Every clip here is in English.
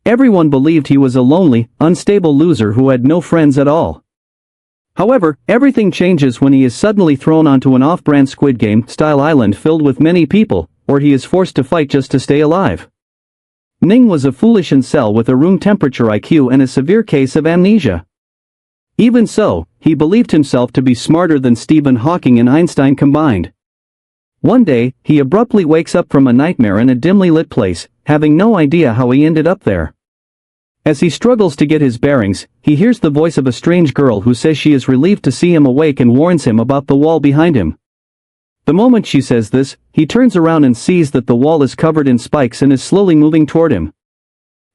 Everyone believed he was a lonely, unstable loser who had no friends at all. However, everything changes when he is suddenly thrown onto an off-brand Squid Game-style island filled with many people, or he is forced to fight just to stay alive. Ning was a foolish incel with a room temperature IQ and a severe case of amnesia. Even so, he believed himself to be smarter than Stephen Hawking and Einstein combined. One day, he abruptly wakes up from a nightmare in a dimly lit place, having no idea how he ended up there. As he struggles to get his bearings, he hears the voice of a strange girl who says she is relieved to see him awake and warns him about the wall behind him. The moment she says this, he turns around and sees that the wall is covered in spikes and is slowly moving toward him.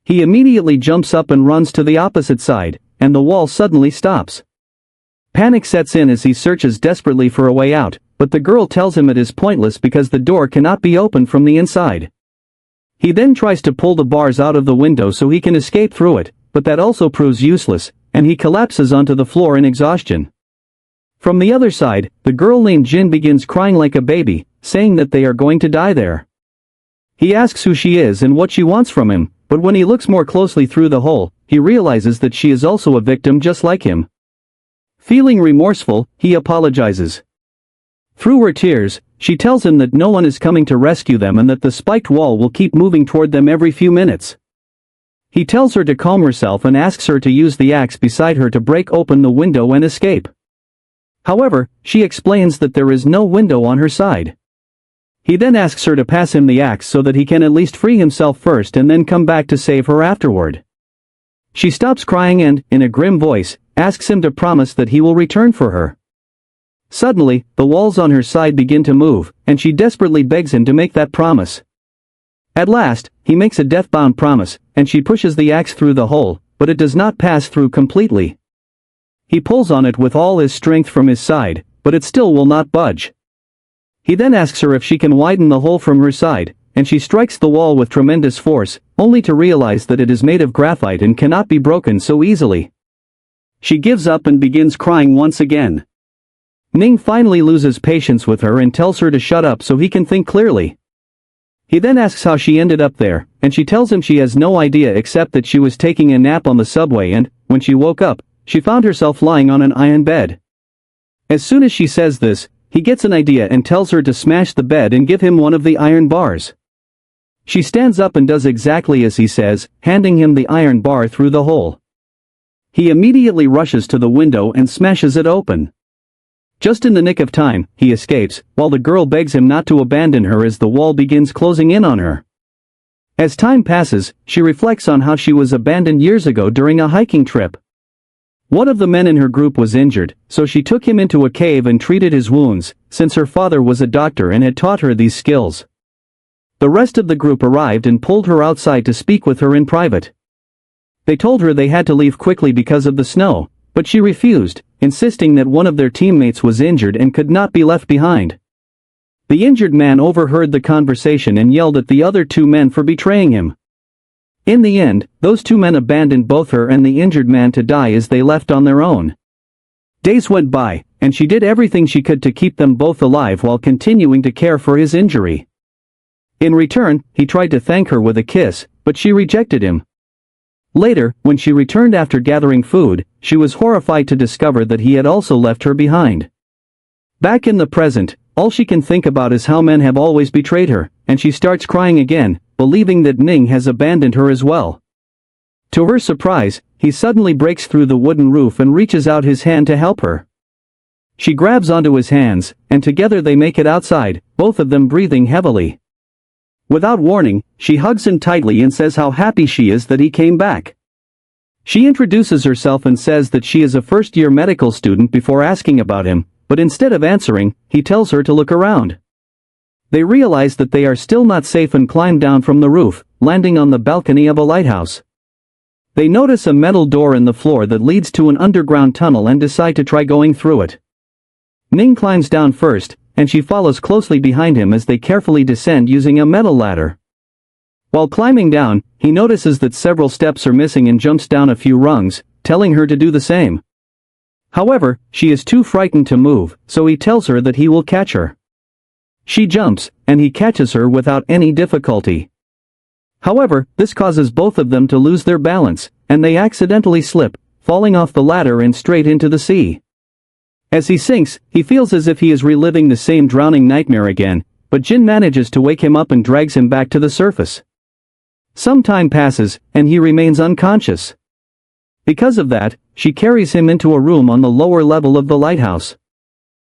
He immediately jumps up and runs to the opposite side, and the wall suddenly stops. Panic sets in as he searches desperately for a way out, but the girl tells him it is pointless because the door cannot be opened from the inside. He then tries to pull the bars out of the window so he can escape through it, but that also proves useless, and he collapses onto the floor in exhaustion. From the other side, the girl named Jin begins crying like a baby, saying that they are going to die there. He asks who she is and what she wants from him, but when he looks more closely through the hole, he realizes that she is also a victim just like him. Feeling remorseful, he apologizes. Through her tears, she tells him that no one is coming to rescue them and that the spiked wall will keep moving toward them every few minutes. He tells her to calm herself and asks her to use the axe beside her to break open the window and escape. However, she explains that there is no window on her side. He then asks her to pass him the axe so that he can at least free himself first and then come back to save her afterward. She stops crying and, in a grim voice, asks him to promise that he will return for her. Suddenly, the walls on her side begin to move, and she desperately begs him to make that promise. At last, he makes a death-bound promise, and she pushes the axe through the hole, but it does not pass through completely. He pulls on it with all his strength from his side, but it still will not budge. He then asks her if she can widen the hole from her side, and she strikes the wall with tremendous force, only to realize that it is made of graphite and cannot be broken so easily. She gives up and begins crying once again. Ning finally loses patience with her and tells her to shut up so he can think clearly. He then asks how she ended up there, and she tells him she has no idea except that she was taking a nap on the subway and, when she woke up, she found herself lying on an iron bed. As soon as she says this, he gets an idea and tells her to smash the bed and give him one of the iron bars. She stands up and does exactly as he says, handing him the iron bar through the hole. He immediately rushes to the window and smashes it open. Just in the nick of time, he escapes, while the girl begs him not to abandon her as the wall begins closing in on her. As time passes, she reflects on how she was abandoned years ago during a hiking trip. One of the men in her group was injured, so she took him into a cave and treated his wounds, since her father was a doctor and had taught her these skills. The rest of the group arrived and pulled her outside to speak with her in private. They told her they had to leave quickly because of the snow, but she refused, insisting that one of their teammates was injured and could not be left behind. The injured man overheard the conversation and yelled at the other two men for betraying him. In the end, those two men abandoned both her and the injured man to die as they left on their own. Days went by, and she did everything she could to keep them both alive while continuing to care for his injury. In return, he tried to thank her with a kiss, but she rejected him. Later, when she returned after gathering food, she was horrified to discover that he had also left her behind. Back in the present, all she can think about is how men have always betrayed her, and she starts crying again, believing that Ning has abandoned her as well. To her surprise, he suddenly breaks through the wooden roof and reaches out his hand to help her. She grabs onto his hands, and together they make it outside, both of them breathing heavily. Without warning, she hugs him tightly and says how happy she is that he came back. She introduces herself and says that she is a first-year medical student before asking about him, but instead of answering, he tells her to look around. They realize that they are still not safe and climb down from the roof, landing on the balcony of a lighthouse. They notice a metal door in the floor that leads to an underground tunnel and decide to try going through it. Ning climbs down first, and she follows closely behind him as they carefully descend using a metal ladder. While climbing down, he notices that several steps are missing and jumps down a few rungs, telling her to do the same. However, she is too frightened to move, so he tells her that he will catch her. She jumps, and he catches her without any difficulty. However, this causes both of them to lose their balance, and they accidentally slip, falling off the ladder and straight into the sea. As he sinks, he feels as if he is reliving the same drowning nightmare again, but Jin manages to wake him up and drags him back to the surface. Some time passes, and he remains unconscious. Because of that, she carries him into a room on the lower level of the lighthouse.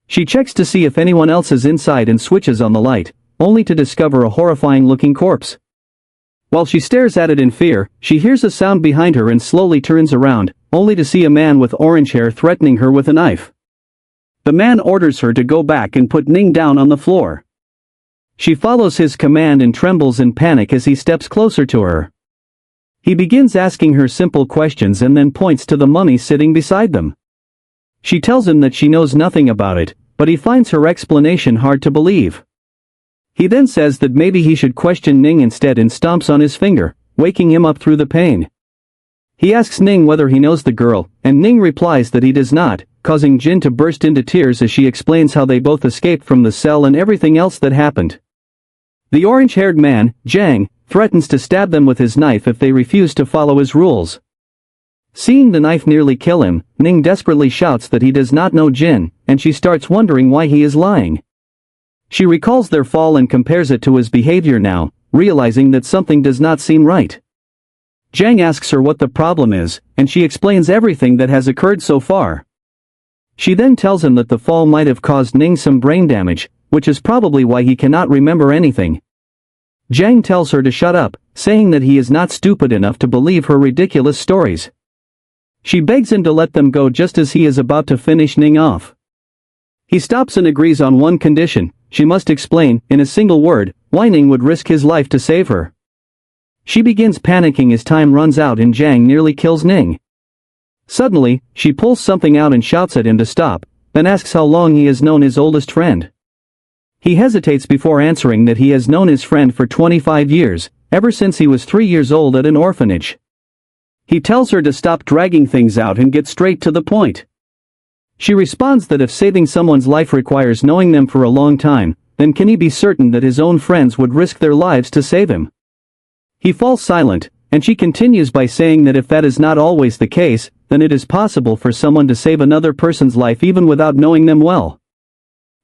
She checks to see if anyone else is inside and switches on the light, only to discover a horrifying-looking corpse. While she stares at it in fear, she hears a sound behind her and slowly turns around, only to see a man with orange hair threatening her with a knife. The man orders her to go back and put Ning down on the floor. She follows his command and trembles in panic as he steps closer to her. He begins asking her simple questions and then points to the mummy sitting beside them. She tells him that she knows nothing about it, but he finds her explanation hard to believe. He then says that maybe he should question Ning instead and stomps on his finger, waking him up through the pain. He asks Ning whether he knows the girl, and Ning replies that he does not, causing Jin to burst into tears as she explains how they both escaped from the cell and everything else that happened. The orange-haired man, Jang, threatens to stab them with his knife if they refuse to follow his rules. Seeing the knife nearly kill him, Ning desperately shouts that he does not know Jin, and she starts wondering why he is lying. She recalls their fall and compares it to his behavior now, realizing that something does not seem right. Jang asks her what the problem is, and she explains everything that has occurred so far. She then tells him that the fall might have caused Ning some brain damage, which is probably why he cannot remember anything. Jang tells her to shut up, saying that he is not stupid enough to believe her ridiculous stories. She begs him to let them go just as he is about to finish Ning off. He stops and agrees on one condition: she must explain, in a single word, why Ning would risk his life to save her. She begins panicking as time runs out and Jang nearly kills Ning. Suddenly, she pulls something out and shouts at him to stop, then asks how long he has known his oldest friend. He hesitates before answering that he has known his friend for 25 years, ever since he was 3 years old at an orphanage. He tells her to stop dragging things out and get straight to the point. She responds that if saving someone's life requires knowing them for a long time, then can he be certain that his own friends would risk their lives to save him? He falls silent, and she continues by saying that if that is not always the case, then it is possible for someone to save another person's life even without knowing them well.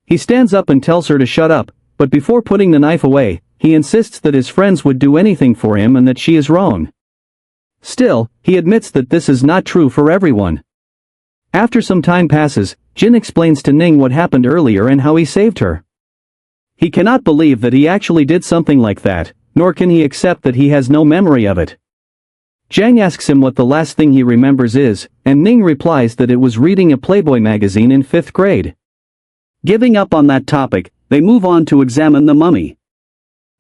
He stands up and tells her to shut up, but before putting the knife away, he insists that his friends would do anything for him and that she is wrong. Still, he admits that this is not true for everyone. After some time passes, Jin explains to Ning what happened earlier and how he saved her. He cannot believe that he actually did something like that, nor can he accept that he has no memory of it. Jang asks him what the last thing he remembers is, and Ning replies that it was reading a Playboy magazine in 5th grade. Giving up on that topic, they move on to examine the mummy.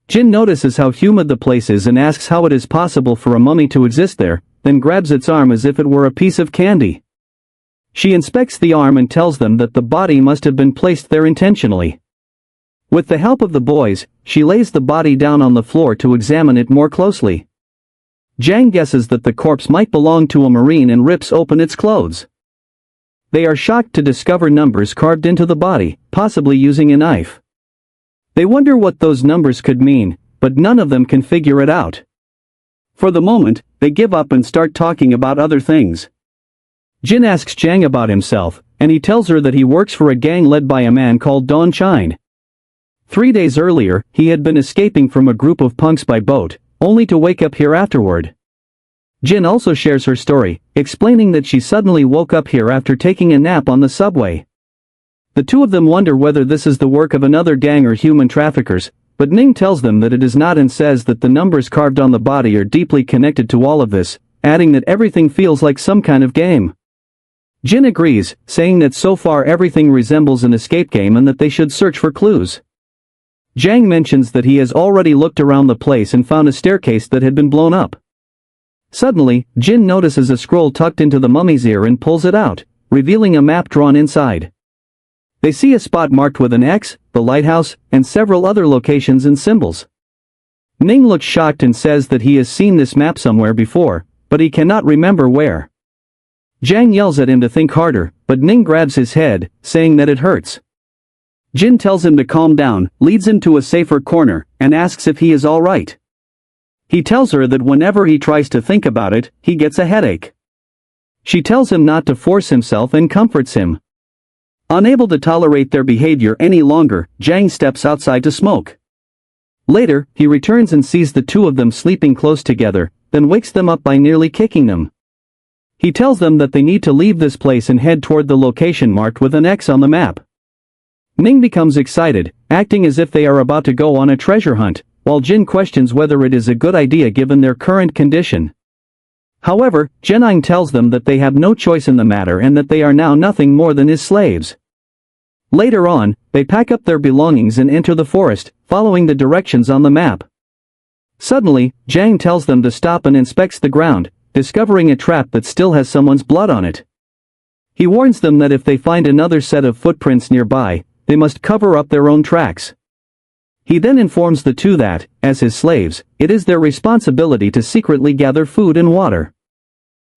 Jin notices how humid the place is and asks how it is possible for a mummy to exist there, then grabs its arm as if it were a piece of candy. She inspects the arm and tells them that the body must have been placed there intentionally. With the help of the boys, she lays the body down on the floor to examine it more closely. Jang guesses that the corpse might belong to a marine and rips open its clothes. They are shocked to discover numbers carved into the body, possibly using a knife. They wonder what those numbers could mean, but none of them can figure it out. For the moment, they give up and start talking about other things. Jin asks Jang about himself, and he tells her that he works for a gang led by a man called Don Chine. 3 days earlier, he had been escaping from a group of punks by boat, only to wake up here afterward. Jin also shares her story, explaining that she suddenly woke up here after taking a nap on the subway. The two of them wonder whether this is the work of another gang or human traffickers, but Ning tells them that it is not and says that the numbers carved on the body are deeply connected to all of this, adding that everything feels like some kind of game. Jin agrees, saying that so far everything resembles an escape game and that they should search for clues. Jang mentions that he has already looked around the place and found a staircase that had been blown up. Suddenly, Jin notices a scroll tucked into the mummy's ear and pulls it out, revealing a map drawn inside. They see a spot marked with an X, the lighthouse, and several other locations and symbols. Ning looks shocked and says that he has seen this map somewhere before, but he cannot remember where. Jang yells at him to think harder, but Ning grabs his head, saying that it hurts. Jin tells him to calm down, leads him to a safer corner, and asks if he is all right. He tells her that whenever he tries to think about it, he gets a headache. She tells him not to force himself and comforts him. Unable to tolerate their behavior any longer, Jang steps outside to smoke. Later, he returns and sees the two of them sleeping close together, then wakes them up by nearly kicking them. He tells them that they need to leave this place and head toward the location marked with an X on the map. Ning becomes excited, acting as if they are about to go on a treasure hunt, while Jin questions whether it is a good idea given their current condition. However, Jining tells them that they have no choice in the matter and that they are now nothing more than his slaves. Later on, they pack up their belongings and enter the forest, following the directions on the map. Suddenly, Jang tells them to stop and inspects the ground, discovering a trap that still has someone's blood on it. He warns them that if they find another set of footprints nearby, they must cover up their own tracks. He then informs the two that, as his slaves, it is their responsibility to secretly gather food and water.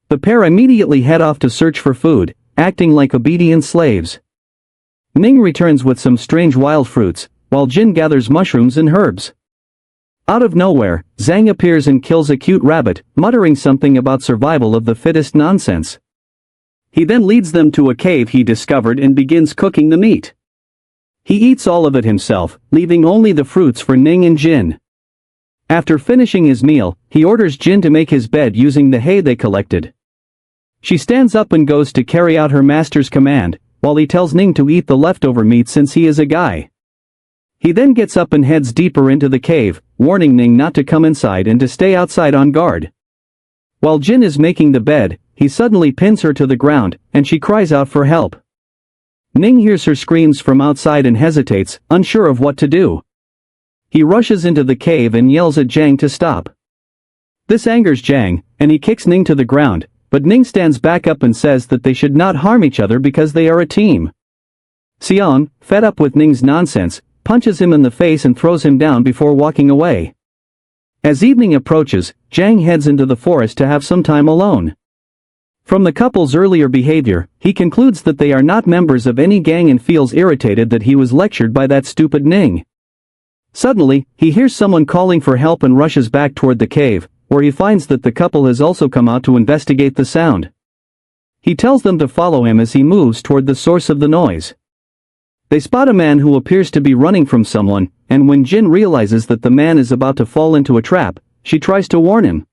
The pair immediately head off to search for food, acting like obedient slaves. Ning returns with some strange wild fruits, while Jin gathers mushrooms and herbs. Out of nowhere, Zhang appears and kills a cute rabbit, muttering something about survival of the fittest nonsense. He then leads them to a cave he discovered and begins cooking the meat. He eats all of it himself, leaving only the fruits for Ning and Jin. After finishing his meal, he orders Jin to make his bed using the hay they collected. She stands up and goes to carry out her master's command, while he tells Ning to eat the leftover meat since he is a guy. He then gets up and heads deeper into the cave, warning Ning not to come inside and to stay outside on guard. While Jin is making the bed, he suddenly pins her to the ground, and she cries out for help. Ning hears her screams from outside and hesitates, unsure of what to do. He rushes into the cave and yells at Jang to stop. This angers Jang, and he kicks Ning to the ground, but Ning stands back up and says that they should not harm each other because they are a team. Xiang, fed up with Ning's nonsense, punches him in the face and throws him down before walking away. As evening approaches, Jang heads into the forest to have some time alone. From the couple's earlier behavior, he concludes that they are not members of any gang and feels irritated that he was lectured by that stupid Ning. Suddenly, he hears someone calling for help and rushes back toward the cave, where he finds that the couple has also come out to investigate the sound. He tells them to follow him as he moves toward the source of the noise. They spot a man who appears to be running from someone, and when Jin realizes that the man is about to fall into a trap, she tries to warn him.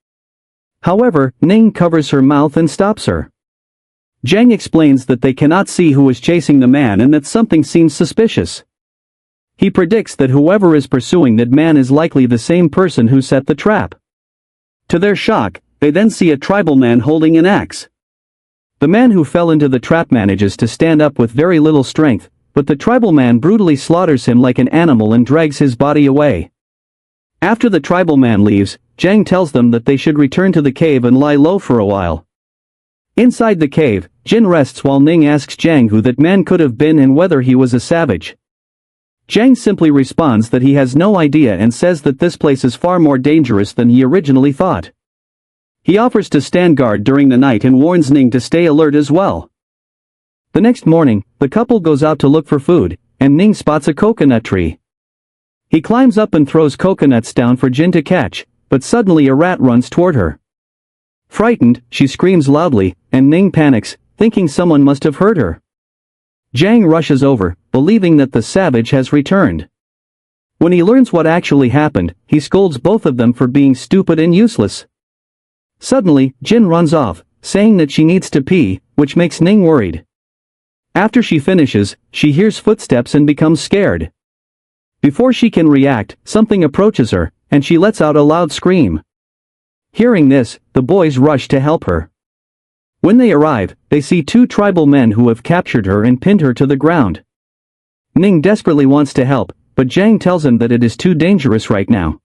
However, Ning covers her mouth and stops her. Jang explains that they cannot see who is chasing the man and that something seems suspicious. He predicts that whoever is pursuing that man is likely the same person who set the trap. To their shock, they then see a tribal man holding an axe. The man who fell into the trap manages to stand up with very little strength, but the tribal man brutally slaughters him like an animal and drags his body away. After the tribal man leaves, Jang tells them that they should return to the cave and lie low for a while. Inside the cave, Jin rests while Ning asks Jang who that man could have been and whether he was a savage. Jang simply responds that he has no idea and says that this place is far more dangerous than he originally thought. He offers to stand guard during the night and warns Ning to stay alert as well. The next morning, the couple goes out to look for food, and Ning spots a coconut tree. He climbs up and throws coconuts down for Jin to catch, but suddenly a rat runs toward her. Frightened, she screams loudly, and Ning panics, thinking someone must have hurt her. Jang rushes over, believing that the savage has returned. When he learns what actually happened, he scolds both of them for being stupid and useless. Suddenly, Jin runs off, saying that she needs to pee, which makes Ning worried. After she finishes, she hears footsteps and becomes scared. Before she can react, something approaches her, and she lets out a loud scream. Hearing this, the boys rush to help her. When they arrive, they see two tribal men who have captured her and pinned her to the ground. Ning desperately wants to help, but Jang tells him that it is too dangerous right now.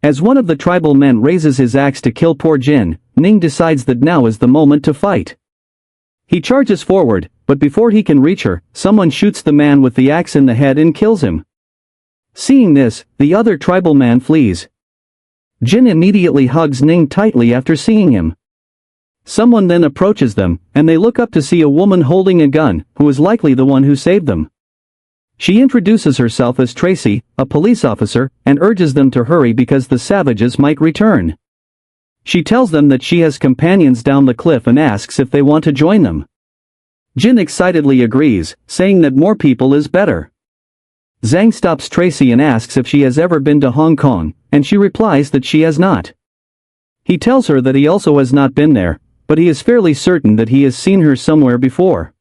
As one of the tribal men raises his axe to kill poor Jin, Ning decides that now is the moment to fight. He charges forward, but before he can reach her, someone shoots the man with the axe in the head and kills him. Seeing this, the other tribal man flees. Jin immediately hugs Ning tightly after seeing him. Someone then approaches them, and they look up to see a woman holding a gun, who is likely the one who saved them. She introduces herself as Tracy, a police officer, and urges them to hurry because the savages might return. She tells them that she has companions down the cliff and asks if they want to join them. Jin excitedly agrees, saying that more people is better. Zhang stops Tracy and asks if she has ever been to Hong Kong, and she replies that she has not. He tells her that he also has not been there, but he is fairly certain that he has seen her somewhere before.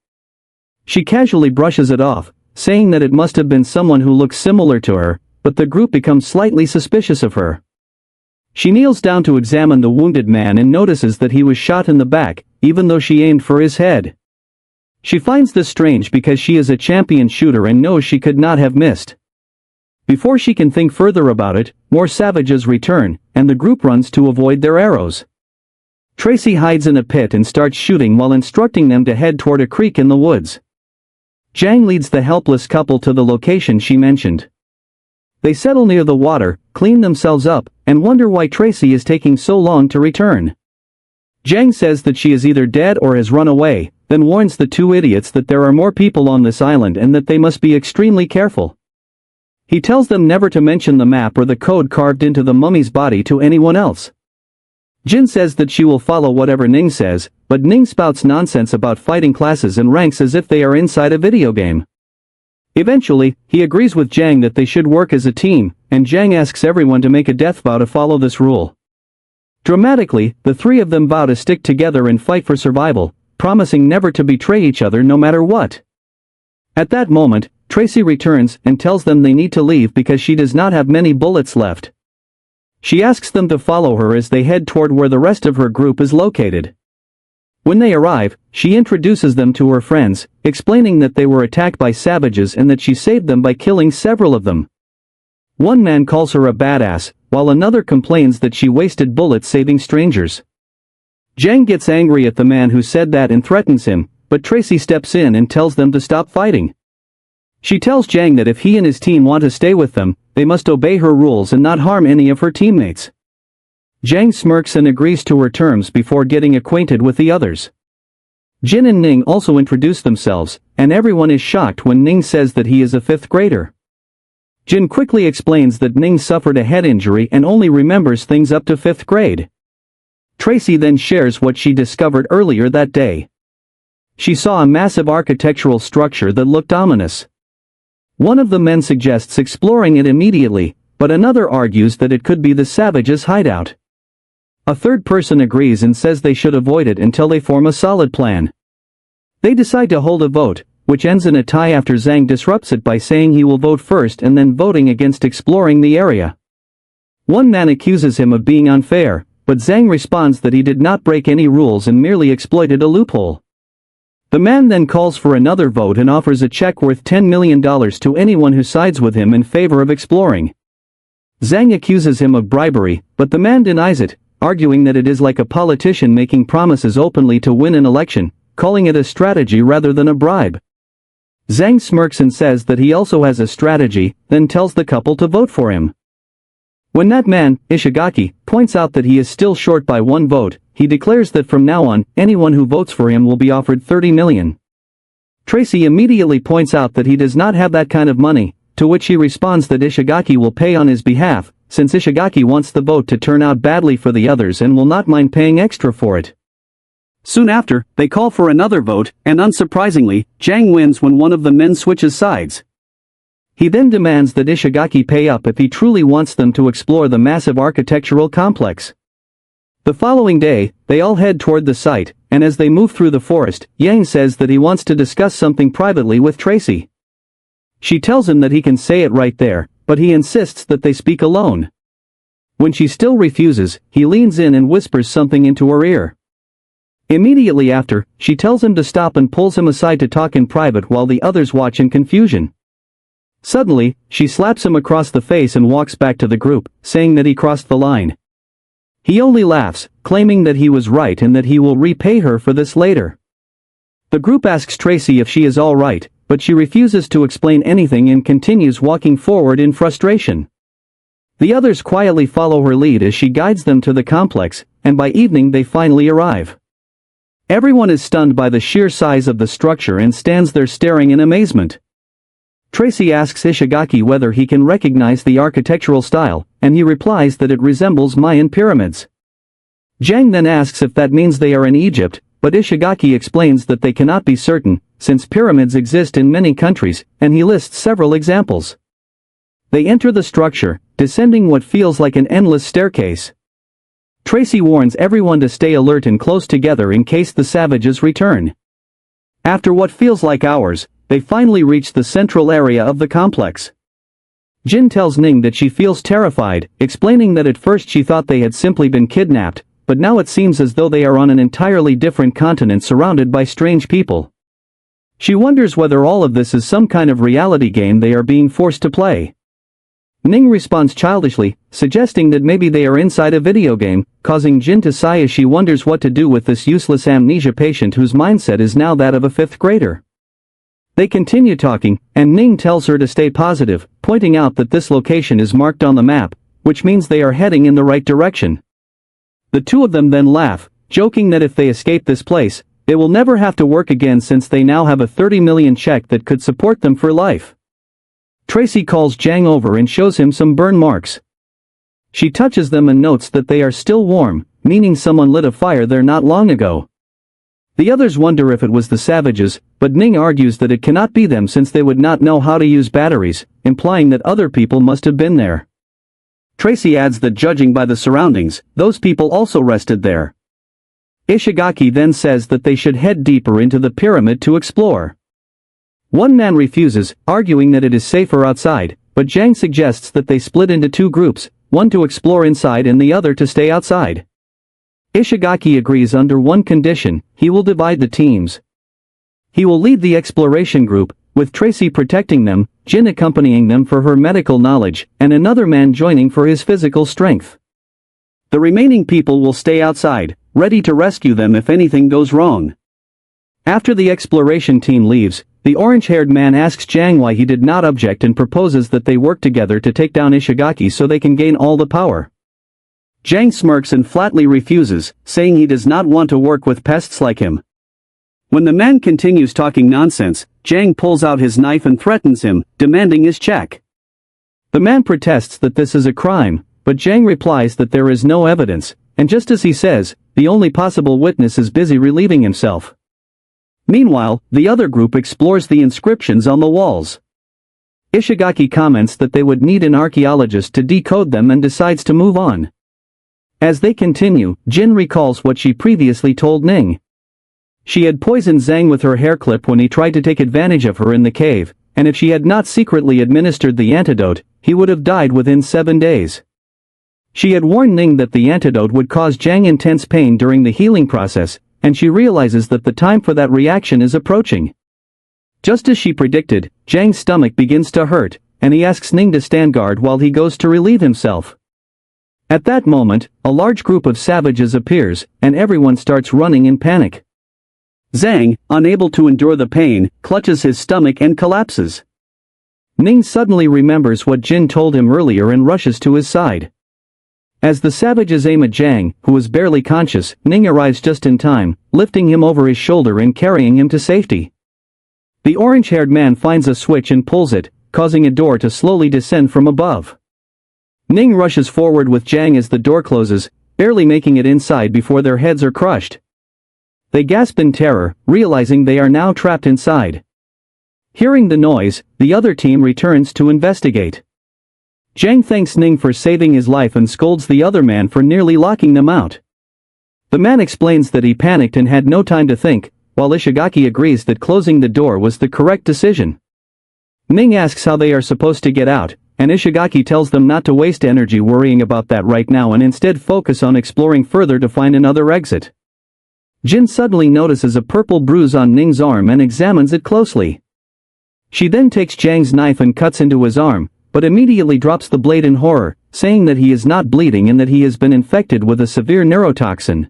She casually brushes it off, saying that it must have been someone who looks similar to her, but the group becomes slightly suspicious of her. She kneels down to examine the wounded man and notices that he was shot in the back, even though she aimed for his head. She finds this strange because she is a champion shooter and knows she could not have missed. Before she can think further about it, more savages return, and the group runs to avoid their arrows. Tracy hides in a pit and starts shooting while instructing them to head toward a creek in the woods. Zhang leads the helpless couple to the location she mentioned. They settle near the water, clean themselves up, and wonder why Tracy is taking so long to return. Zhang says that she is either dead or has run away, then warns the two idiots that there are more people on this island and that they must be extremely careful. He tells them never to mention the map or the code carved into the mummy's body to anyone else. Jin says that she will follow whatever Ning says, but Ning spouts nonsense about fighting classes and ranks as if they are inside a video game. Eventually, he agrees with Zhang that they should work as a team, and Zhang asks everyone to make a death vow to follow this rule. Dramatically, the three of them vow to stick together and fight for survival, promising never to betray each other no matter what. At that moment, Tracy returns and tells them they need to leave because she does not have many bullets left. She asks them to follow her as they head toward where the rest of her group is located. When they arrive, she introduces them to her friends, explaining that they were attacked by savages and that she saved them by killing several of them. One man calls her a badass, while another complains that she wasted bullets saving strangers. Zhang gets angry at the man who said that and threatens him, but Tracy steps in and tells them to stop fighting. She tells Zhang that if he and his team want to stay with them, they must obey her rules and not harm any of her teammates. Zhang smirks and agrees to her terms before getting acquainted with the others. Jin and Ning also introduce themselves, and everyone is shocked when Ning says that he is a 5th grader. Jin quickly explains that Ning suffered a head injury and only remembers things up to 5th grade. Tracy then shares what she discovered earlier that day. She saw a massive architectural structure that looked ominous. One of the men suggests exploring it immediately, but another argues that it could be the savages' hideout. A third person agrees and says they should avoid it until they form a solid plan. They decide to hold a vote, which ends in a tie after Zhang disrupts it by saying he will vote first and then voting against exploring the area. One man accuses him of being unfair, but Zhang responds that he did not break any rules and merely exploited a loophole. The man then calls for another vote and offers a check worth $10 million to anyone who sides with him in favor of exploring. Zhang accuses him of bribery, but the man denies it, arguing that it is like a politician making promises openly to win an election, calling it a strategy rather than a bribe. Zhang smirks and says that he also has a strategy, then tells the couple to vote for him. When that man, Ishigaki, points out that he is still short by one vote, he declares that from now on, anyone who votes for him will be offered $30 million. Tracy immediately points out that he does not have that kind of money, to which he responds that Ishigaki will pay on his behalf, since Ishigaki wants the vote to turn out badly for the others and will not mind paying extra for it. Soon after, they call for another vote, and unsurprisingly, Zhang wins when one of the men switches sides. He then demands that Ishigaki pay up if he truly wants them to explore the massive architectural complex. The following day, they all head toward the site, and as they move through the forest, Yang says that he wants to discuss something privately with Tracy. She tells him that he can say it right there, but he insists that they speak alone. When she still refuses, he leans in and whispers something into her ear. Immediately after, she tells him to stop and pulls him aside to talk in private while the others watch in confusion. Suddenly, she slaps him across the face and walks back to the group, saying that he crossed the line. He only laughs, claiming that he was right and that he will repay her for this later. The group asks Tracy if she is all right, but she refuses to explain anything and continues walking forward in frustration. The others quietly follow her lead as she guides them to the complex, and by evening they finally arrive. Everyone is stunned by the sheer size of the structure and stands there staring in amazement. Tracy asks Ishigaki whether he can recognize the architectural style, and he replies that it resembles Mayan pyramids. Jang then asks if that means they are in Egypt, but Ishigaki explains that they cannot be certain, since pyramids exist in many countries, and he lists several examples. They enter the structure, descending what feels like an endless staircase. Tracy warns everyone to stay alert and close together in case the savages return. After what feels like hours, they finally reach the central area of the complex. Jin tells Ning that she feels terrified, explaining that at first she thought they had simply been kidnapped, but now it seems as though they are on an entirely different continent surrounded by strange people. She wonders whether all of this is some kind of reality game they are being forced to play. Ning responds childishly, suggesting that maybe they are inside a video game, causing Jin to sigh as she wonders what to do with this useless amnesia patient whose mindset is now that of a fifth grader. They continue talking, and Ning tells her to stay positive, pointing out that this location is marked on the map, which means they are heading in the right direction. The two of them then laugh, joking that if they escape this place, they will never have to work again since they now have a 30 million check that could support them for life. Tracy calls Jang over and shows him some burn marks. She touches them and notes that they are still warm, meaning someone lit a fire there not long ago. The others wonder if it was the savages, but Ning argues that it cannot be them since they would not know how to use batteries, implying that other people must have been there. Tracy adds that judging by the surroundings, those people also rested there. Ishigaki then says that they should head deeper into the pyramid to explore. One man refuses, arguing that it is safer outside, but Jang suggests that they split into two groups, one to explore inside and the other to stay outside. Ishigaki agrees under one condition: he will divide the teams. He will lead the exploration group, with Tracy protecting them, Jin accompanying them for her medical knowledge, and another man joining for his physical strength. The remaining people will stay outside, ready to rescue them if anything goes wrong. After the exploration team leaves, the orange-haired man asks Jang why he did not object and proposes that they work together to take down Ishigaki so they can gain all the power. Jang smirks and flatly refuses, saying he does not want to work with pests like him. When the man continues talking nonsense, Jang pulls out his knife and threatens him, demanding his check. The man protests that this is a crime, but Jang replies that there is no evidence, and just as he says, the only possible witness is busy relieving himself. Meanwhile, the other group explores the inscriptions on the walls. Ishigaki comments that they would need an archaeologist to decode them and decides to move on. As they continue, Jin recalls what she previously told Ning. She had poisoned Zhang with her hair clip when he tried to take advantage of her in the cave, and if she had not secretly administered the antidote, he would have died within 7 days. She had warned Ning that the antidote would cause Zhang intense pain during the healing process, and she realizes that the time for that reaction is approaching. Just as she predicted, Zhang's stomach begins to hurt, and he asks Ning to stand guard while he goes to relieve himself. At that moment, a large group of savages appears, and everyone starts running in panic. Zhang, unable to endure the pain, clutches his stomach and collapses. Ning suddenly remembers what Jin told him earlier and rushes to his side. As the savages aim at Zhang, who is barely conscious, Ning arrives just in time, lifting him over his shoulder and carrying him to safety. The orange-haired man finds a switch and pulls it, causing a door to slowly descend from above. Ning rushes forward with Zhang as the door closes, barely making it inside before their heads are crushed. They gasp in terror, realizing they are now trapped inside. Hearing the noise, the other team returns to investigate. Zhang thanks Ning for saving his life and scolds the other man for nearly locking them out. The man explains that he panicked and had no time to think, while Ishigaki agrees that closing the door was the correct decision. Ning asks how they are supposed to get out, and Ishigaki tells them not to waste energy worrying about that right now and instead focus on exploring further to find another exit. Jin suddenly notices a purple bruise on Ning's arm and examines it closely. She then takes Zhang's knife and cuts into his arm, but immediately drops the blade in horror, saying that he is not bleeding and that he has been infected with a severe neurotoxin.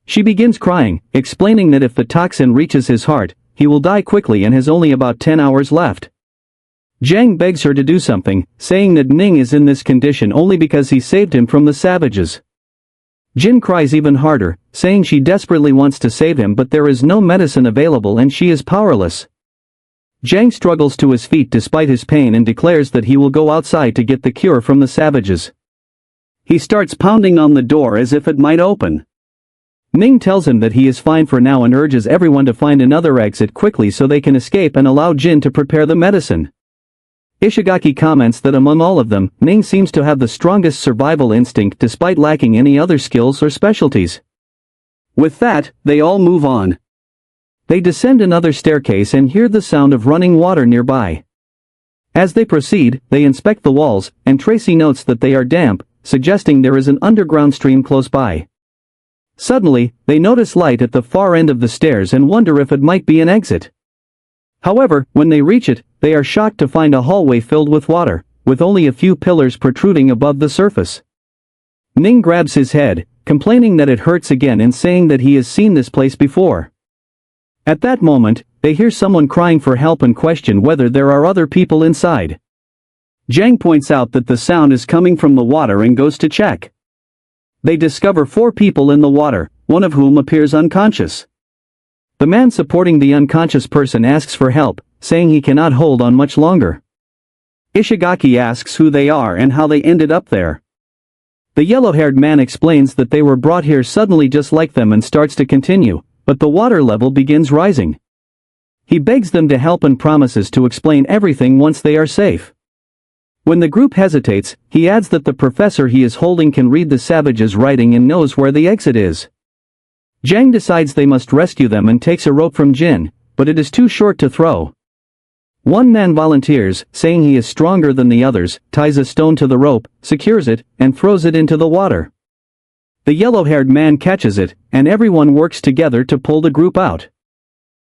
She begins crying, explaining that if the toxin reaches his heart, he will die quickly and has only about 10 hours left. Zhang begs her to do something, saying that Ning is in this condition only because he saved him from the savages. Jin cries even harder, saying she desperately wants to save him but there is no medicine available and she is powerless. Jang struggles to his feet despite his pain and declares that he will go outside to get the cure from the savages. He starts pounding on the door as if it might open. Ning tells him that he is fine for now and urges everyone to find another exit quickly so they can escape and allow Jin to prepare the medicine. Ishigaki comments that among all of them, Ning seems to have the strongest survival instinct despite lacking any other skills or specialties. With that, they all move on. They descend another staircase and hear the sound of running water nearby. As they proceed, they inspect the walls, and Tracy notes that they are damp, suggesting there is an underground stream close by. Suddenly, they notice light at the far end of the stairs and wonder if it might be an exit. However, when they reach it, they are shocked to find a hallway filled with water, with only a few pillars protruding above the surface. Ning grabs his head, complaining that it hurts again and saying that he has seen this place before. At that moment, they hear someone crying for help and question whether there are other people inside. Jang points out that the sound is coming from the water and goes to check. They discover 4 people in the water, one of whom appears unconscious. The man supporting the unconscious person asks for help, saying he cannot hold on much longer. Ishigaki asks who they are and how they ended up there. The yellow-haired man explains that they were brought here suddenly just like them and starts to continue, but the water level begins rising. He begs them to help and promises to explain everything once they are safe. When the group hesitates, he adds that the professor he is holding can read the savages' writing and knows where the exit is. Jang decides they must rescue them and takes a rope from Jin, but it is too short to throw. One man volunteers, saying he is stronger than the others, ties a stone to the rope, secures it, and throws it into the water. The yellow-haired man catches it, and everyone works together to pull the group out.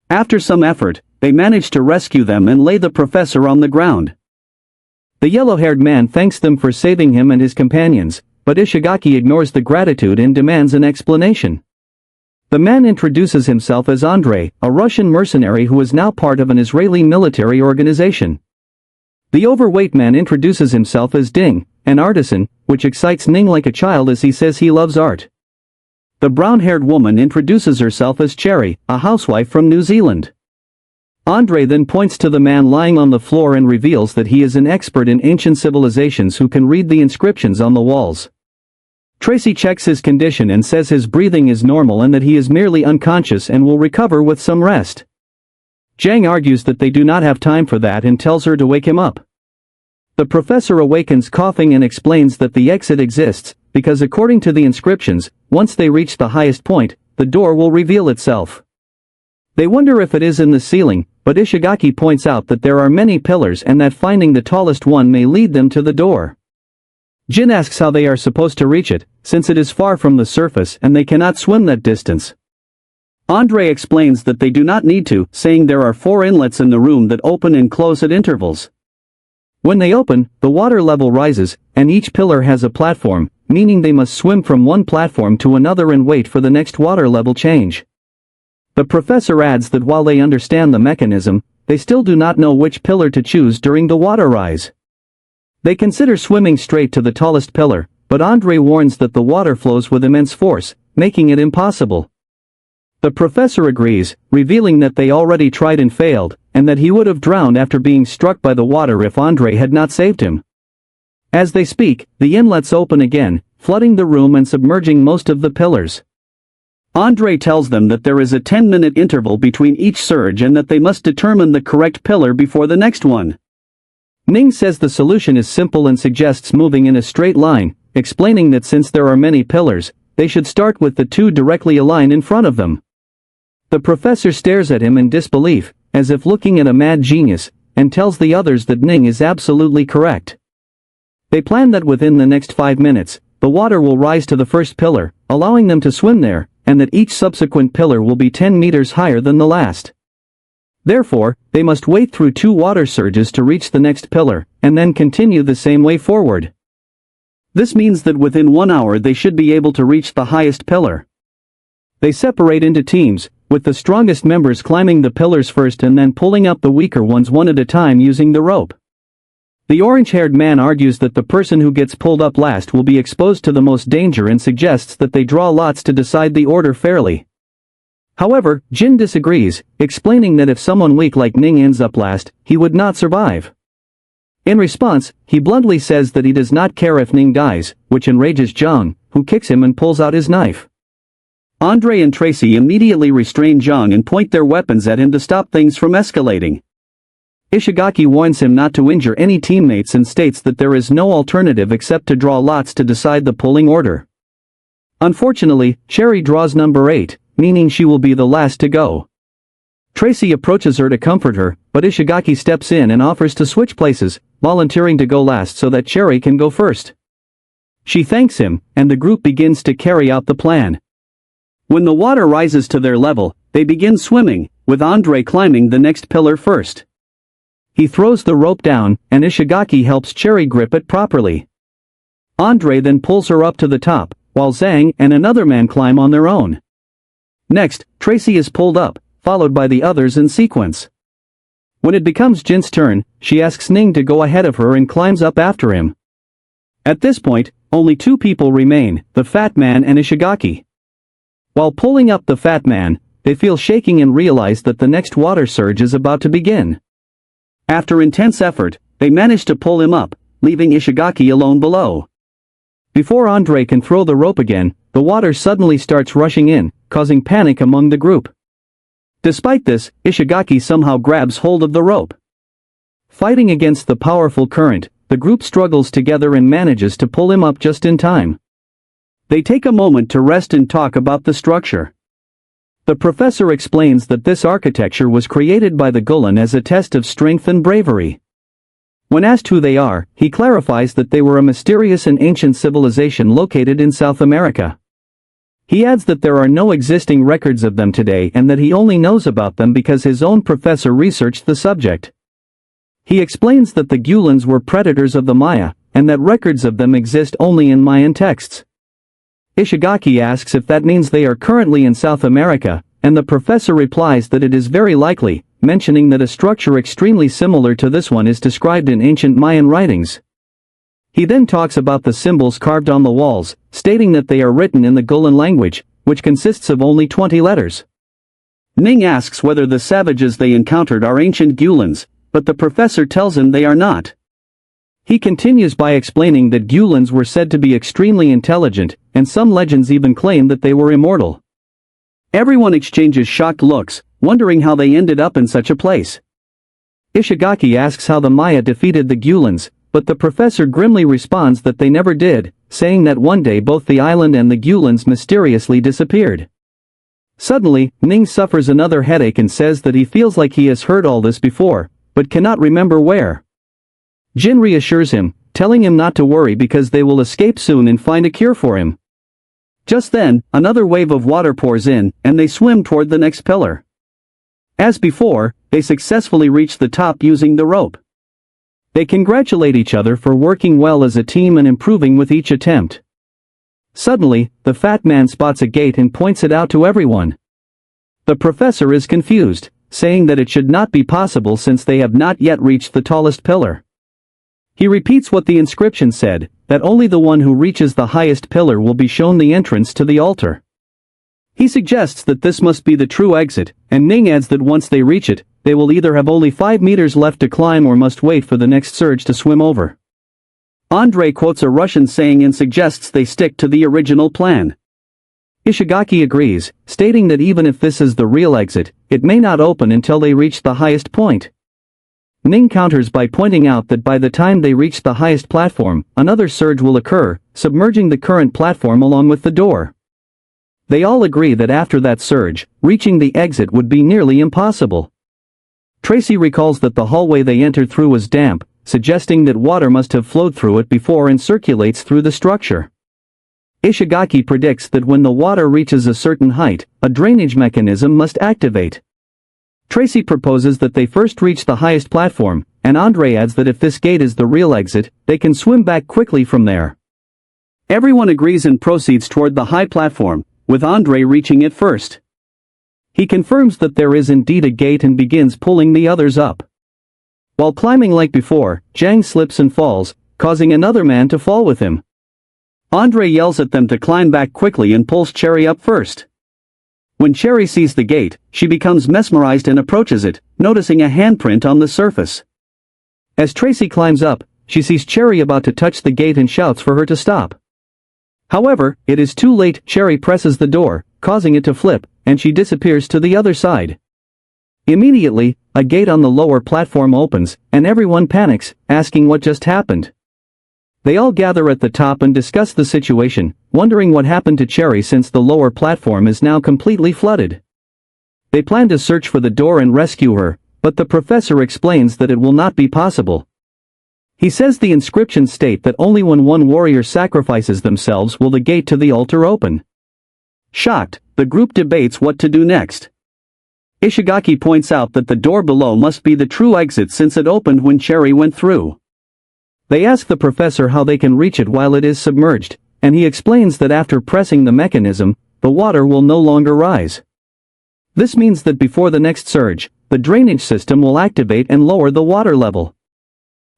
After some effort, they manage to rescue them and lay the professor on the ground. The yellow-haired man thanks them for saving him and his companions, but Ishigaki ignores the gratitude and demands an explanation. The man introduces himself as Andrei, a Russian mercenary who is now part of an Israeli military organization. The overweight man introduces himself as Ding, an artisan, which excites Ning like a child as he says he loves art. The brown-haired woman introduces herself as Cherry, a housewife from New Zealand. Andrei then points to the man lying on the floor and reveals that he is an expert in ancient civilizations who can read the inscriptions on the walls. Tracy checks his condition and says his breathing is normal and that he is merely unconscious and will recover with some rest. Jang argues that they do not have time for that and tells her to wake him up. The professor awakens coughing and explains that the exit exists, because according to the inscriptions, once they reach the highest point, the door will reveal itself. They wonder if it is in the ceiling, but Ishigaki points out that there are many pillars and that finding the tallest one may lead them to the door. Jin asks how they are supposed to reach it, since it is far from the surface and they cannot swim that distance. Andrei explains that they do not need to, saying there are 4 inlets in the room that open and close at intervals. When they open, the water level rises, and each pillar has a platform, meaning they must swim from one platform to another and wait for the next water level change. The professor adds that while they understand the mechanism, they still do not know which pillar to choose during the water rise. They consider swimming straight to the tallest pillar, but Andrei warns that the water flows with immense force, making it impossible. The professor agrees, revealing that they already tried and failed, and that he would have drowned after being struck by the water if Andrei had not saved him. As they speak, the inlets open again, flooding the room and submerging most of the pillars. Andrei tells them that there is a 10-minute interval between each surge and that they must determine the correct pillar before the next one. Ning says the solution is simple and suggests moving in a straight line, explaining that since there are many pillars, they should start with the 2 directly aligned in front of them. The professor stares at him in disbelief, as if looking at a mad genius, and tells the others that Ning is absolutely correct. They plan that within the next 5 minutes, the water will rise to the first pillar, allowing them to swim there, and that each subsequent pillar will be 10 meters higher than the last. Therefore, they must wait through 2 water surges to reach the next pillar, and then continue the same way forward. This means that within 1 hour they should be able to reach the highest pillar. They separate into teams, with the strongest members climbing the pillars first and then pulling up the weaker ones one at a time using the rope. The orange-haired man argues that the person who gets pulled up last will be exposed to the most danger and suggests that they draw lots to decide the order fairly. However, Jin disagrees, explaining that if someone weak like Ning ends up last, he would not survive. In response, he bluntly says that he does not care if Ning dies, which enrages Zhang, who kicks him and pulls out his knife. Andre and Tracy immediately restrain Zhang and point their weapons at him to stop things from escalating. Ishigaki warns him not to injure any teammates and states that there is no alternative except to draw lots to decide the pulling order. Unfortunately, Cherry draws number 8, meaning she will be the last to go. Tracy approaches her to comfort her, but Ishigaki steps in and offers to switch places, volunteering to go last so that Cherry can go first. She thanks him, and the group begins to carry out the plan. When the water rises to their level, they begin swimming, with Andre climbing the next pillar first. He throws the rope down, and Ishigaki helps Cherry grip it properly. Andre then pulls her up to the top, while Zhang and another man climb on their own. Next, Tracy is pulled up, followed by the others in sequence. When it becomes Jin's turn, she asks Ning to go ahead of her and climbs up after him. At this point, only 2 people remain, the fat man and Ishigaki. While pulling up the fat man, they feel shaking and realize that the next water surge is about to begin. After intense effort, they manage to pull him up, leaving Ishigaki alone below. Before Andre can throw the rope again, the water suddenly starts rushing in, causing panic among the group. Despite this, Ishigaki somehow grabs hold of the rope. Fighting against the powerful current, the group struggles together and manages to pull him up just in time. They take a moment to rest and talk about the structure. The professor explains that this architecture was created by the Gulen as a test of strength and bravery. When asked who they are, he clarifies that they were a mysterious and ancient civilization located in South America. He adds that there are no existing records of them today and that he only knows about them because his own professor researched the subject. He explains that the Gulens were predators of the Maya, and that records of them exist only in Mayan texts. Ishigaki asks if that means they are currently in South America, and the professor replies that it is very likely, mentioning that a structure extremely similar to this one is described in ancient Mayan writings. He then talks about the symbols carved on the walls, stating that they are written in the Gulen language, which consists of only 20 letters. Ning asks whether the savages they encountered are ancient Gulens, but the professor tells him they are not. He continues by explaining that Gulens were said to be extremely intelligent, and some legends even claim that they were immortal. Everyone exchanges shocked looks, wondering how they ended up in such a place. Ishigaki asks how the Maya defeated the Gulens, but the professor grimly responds that they never did, saying that one day both the island and the Gulens mysteriously disappeared. Suddenly, Ning suffers another headache and says that he feels like he has heard all this before, but cannot remember where. Jin reassures him, telling him not to worry because they will escape soon and find a cure for him. Just then, another wave of water pours in, and they swim toward the next pillar. As before, they successfully reach the top using the rope. They congratulate each other for working well as a team and improving with each attempt. Suddenly, the fat man spots a gate and points it out to everyone. The professor is confused, saying that it should not be possible since they have not yet reached the tallest pillar. He repeats what the inscription said, that only the one who reaches the highest pillar will be shown the entrance to the altar. He suggests that this must be the true exit, and Ning adds that once they reach it, they will either have only 5 meters left to climb or must wait for the next surge to swim over. Andre quotes a Russian saying and suggests they stick to the original plan. Ishigaki agrees, stating that even if this is the real exit, it may not open until they reach the highest point. Ning counters by pointing out that by the time they reach the highest platform, another surge will occur, submerging the current platform along with the door. They all agree that after that surge, reaching the exit would be nearly impossible. Tracy recalls that the hallway they entered through was damp, suggesting that water must have flowed through it before and circulates through the structure. Ishigaki predicts that when the water reaches a certain height, a drainage mechanism must activate. Tracy proposes that they first reach the highest platform, and Andre adds that if this gate is the real exit, they can swim back quickly from there. Everyone agrees and proceeds toward the high platform, with Andre reaching it first. He confirms that there is indeed a gate and begins pulling the others up. While climbing like before, Zhang slips and falls, causing another man to fall with him. Andre yells at them to climb back quickly and pulls Cherry up first. When Cherry sees the gate, she becomes mesmerized and approaches it, noticing a handprint on the surface. As Tracy climbs up, she sees Cherry about to touch the gate and shouts for her to stop. However, it is too late. Cherry presses the door, causing it to flip, and she disappears to the other side. Immediately, a gate on the lower platform opens, and everyone panics, asking what just happened. They all gather at the top and discuss the situation, wondering what happened to Cherry since the lower platform is now completely flooded. They plan to search for the door and rescue her, but the professor explains that it will not be possible. He says the inscriptions state that only when one warrior sacrifices themselves will the gate to the altar open. Shocked, the group debates what to do next. Ishigaki points out that the door below must be the true exit since it opened when Cherry went through. They ask the professor how they can reach it while it is submerged, and he explains that after pressing the mechanism, the water will no longer rise. This means that before the next surge, the drainage system will activate and lower the water level.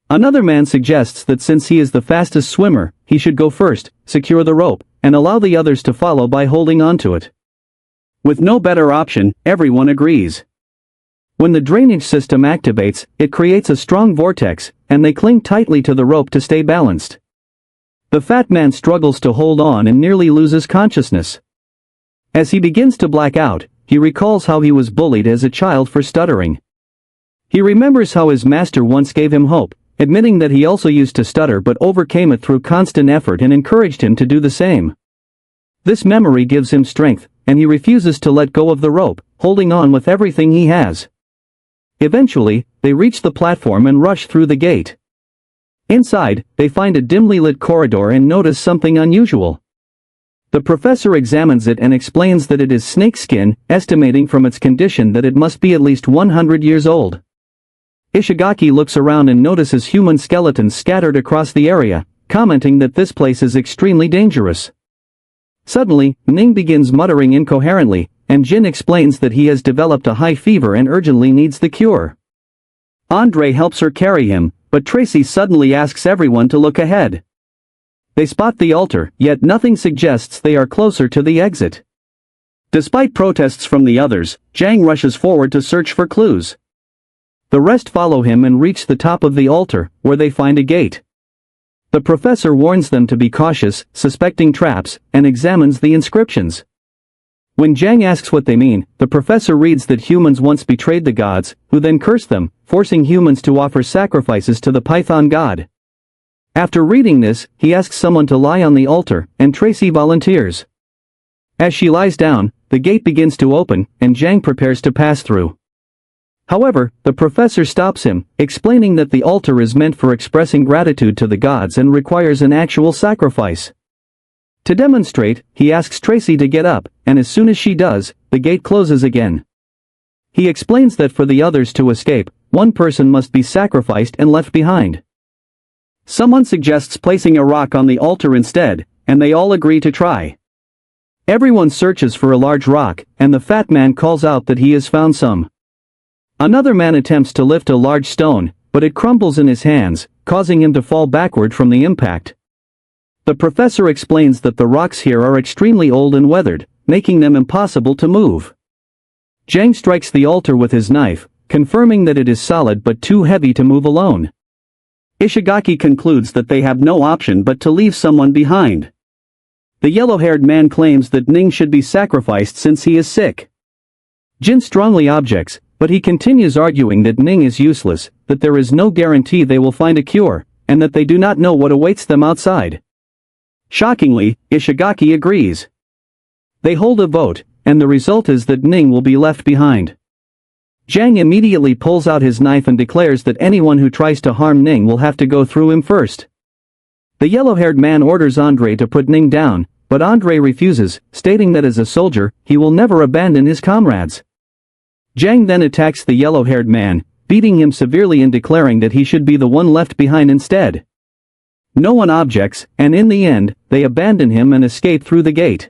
Another man suggests that since he is the fastest swimmer, he should go first, secure the rope, and allow the others to follow by holding onto it. With no better option, everyone agrees. When the drainage system activates, it creates a strong vortex, and they cling tightly to the rope to stay balanced. The fat man struggles to hold on and nearly loses consciousness. As he begins to black out, he recalls how he was bullied as a child for stuttering. He remembers how his master once gave him hope, admitting that he also used to stutter but overcame it through constant effort and encouraged him to do the same. This memory gives him strength, and he refuses to let go of the rope, holding on with everything he has. Eventually, they reach the platform and rush through the gate. Inside, they find a dimly lit corridor and notice something unusual. The professor examines it and explains that it is snakeskin, estimating from its condition that it must be at least 100 years old. Ishigaki looks around and notices human skeletons scattered across the area, commenting that this place is extremely dangerous. Suddenly, Ning begins muttering incoherently, and Jin explains that he has developed a high fever and urgently needs the cure. Andre helps her carry him, but Tracy suddenly asks everyone to look ahead. They spot the altar, yet nothing suggests they are closer to the exit. Despite protests from the others, Jang rushes forward to search for clues. The rest follow him and reach the top of the altar, where they find a gate. The professor warns them to be cautious, suspecting traps, and examines the inscriptions. When Jang asks what they mean, the professor reads that humans once betrayed the gods, who then cursed them, forcing humans to offer sacrifices to the python god. After reading this, he asks someone to lie on the altar, and Tracy volunteers. As she lies down, the gate begins to open, and Jang prepares to pass through. However, the professor stops him, explaining that the altar is meant for expressing gratitude to the gods and requires an actual sacrifice. To demonstrate, he asks Tracy to get up, and as soon as she does, the gate closes again. He explains that for the others to escape, one person must be sacrificed and left behind. Someone suggests placing a rock on the altar instead, and they all agree to try. Everyone searches for a large rock, and the fat man calls out that he has found some. Another man attempts to lift a large stone, but it crumbles in his hands, causing him to fall backward from the impact. The professor explains that the rocks here are extremely old and weathered, making them impossible to move. Jang strikes the altar with his knife, confirming that it is solid but too heavy to move alone. Ishigaki concludes that they have no option but to leave someone behind. The yellow-haired man claims that Ning should be sacrificed since he is sick. Jin strongly objects, but he continues arguing that Ning is useless, that there is no guarantee they will find a cure, and that they do not know what awaits them outside. Shockingly, Ishigaki agrees. They hold a vote, and the result is that Ning will be left behind. Jang immediately pulls out his knife and declares that anyone who tries to harm Ning will have to go through him first. The yellow-haired man orders Andre to put Ning down, but Andre refuses, stating that as a soldier, he will never abandon his comrades. Jang then attacks the yellow-haired man, beating him severely and declaring that he should be the one left behind instead. No one objects, and in the end, they abandon him and escape through the gate.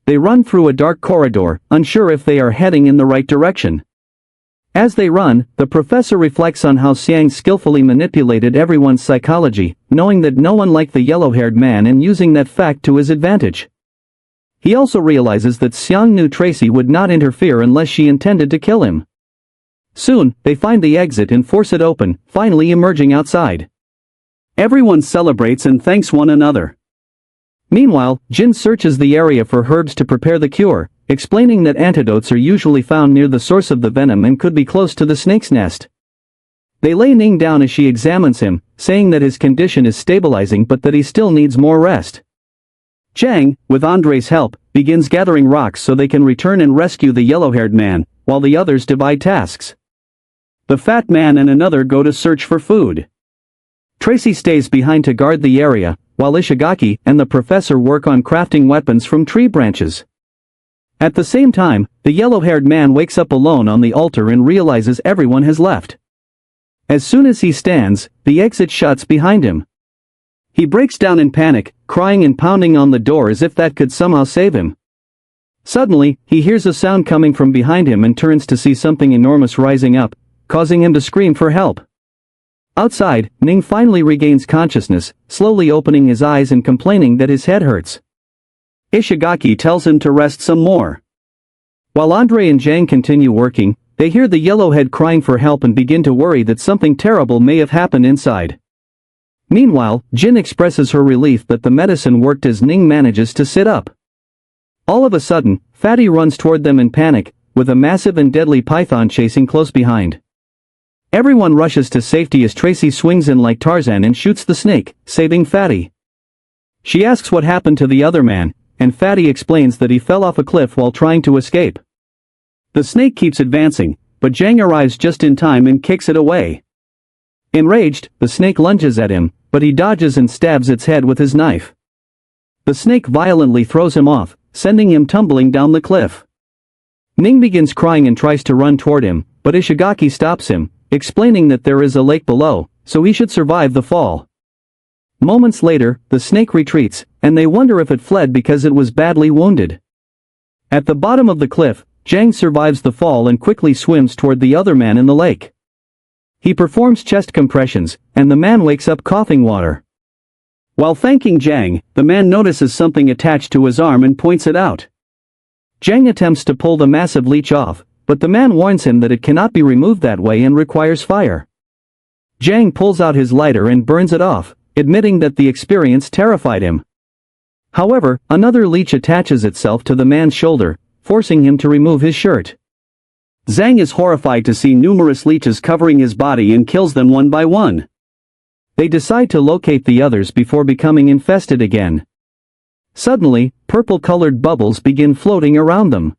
They run through a dark corridor, unsure if they are heading in the right direction. As they run, the professor reflects on how Xiang skillfully manipulated everyone's psychology, knowing that no one liked the yellow-haired man and using that fact to his advantage. He also realizes that Xiang knew Tracy would not interfere unless she intended to kill him. Soon, they find the exit and force it open, finally emerging outside. Everyone celebrates and thanks one another. Meanwhile, Jin searches the area for herbs to prepare the cure, explaining that antidotes are usually found near the source of the venom and could be close to the snake's nest. They lay Ning down as she examines him, saying that his condition is stabilizing but that he still needs more rest. Zhang, with Andre's help, begins gathering rocks so they can return and rescue the yellow-haired man, while the others divide tasks. The fat man and another go to search for food. Tracy stays behind to guard the area, while Ishigaki and the professor work on crafting weapons from tree branches. At the same time, the yellow-haired man wakes up alone on the altar and realizes everyone has left. As soon as he stands, the exit shuts behind him. He breaks down in panic, crying and pounding on the door as if that could somehow save him. Suddenly, he hears a sound coming from behind him and turns to see something enormous rising up, causing him to scream for help. Outside, Ning finally regains consciousness, slowly opening his eyes and complaining that his head hurts. Ishigaki tells him to rest some more. While Andre and Zhang continue working, they hear the yellowhead crying for help and begin to worry that something terrible may have happened inside. Meanwhile, Jin expresses her relief that the medicine worked as Ning manages to sit up. All of a sudden, Fatty runs toward them in panic, with a massive and deadly python chasing close behind. Everyone rushes to safety as Tracy swings in like Tarzan and shoots the snake, saving Fatty. She asks what happened to the other man, and Fatty explains that he fell off a cliff while trying to escape. The snake keeps advancing, but Zhang arrives just in time and kicks it away. Enraged, the snake lunges at him, but he dodges and stabs its head with his knife. The snake violently throws him off, sending him tumbling down the cliff. Ning begins crying and tries to run toward him, but Ishigaki stops him, explaining that there is a lake below, so he should survive the fall. Moments later, the snake retreats, and they wonder if it fled because it was badly wounded. At the bottom of the cliff, Zhang survives the fall and quickly swims toward the other man in the lake. He performs chest compressions, and the man wakes up coughing water. While thanking Zhang, the man notices something attached to his arm and points it out. Zhang attempts to pull the massive leech off, but the man warns him that it cannot be removed that way and requires fire. Zhang pulls out his lighter and burns it off, admitting that the experience terrified him. However, another leech attaches itself to the man's shoulder, forcing him to remove his shirt. Zhang is horrified to see numerous leeches covering his body and kills them one by one. They decide to locate the others before becoming infested again. Suddenly, purple-colored bubbles begin floating around them.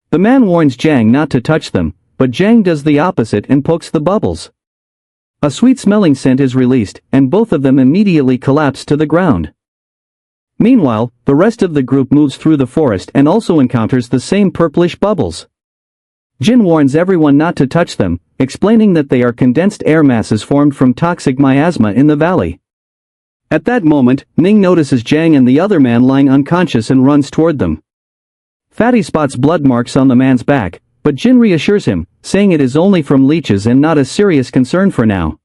The man warns Zhang not to touch them, but Zhang does the opposite and pokes the bubbles. A sweet-smelling scent is released, and both of them immediately collapse to the ground. Meanwhile, the rest of the group moves through the forest and also encounters the same purplish bubbles. Jin warns everyone not to touch them, explaining that they are condensed air masses formed from toxic miasma in the valley. At that moment, Ning notices Zhang and the other man lying unconscious and runs toward them. Fatty spots blood marks on the man's back, but Jin reassures him, saying it is only from leeches and not a serious concern for now.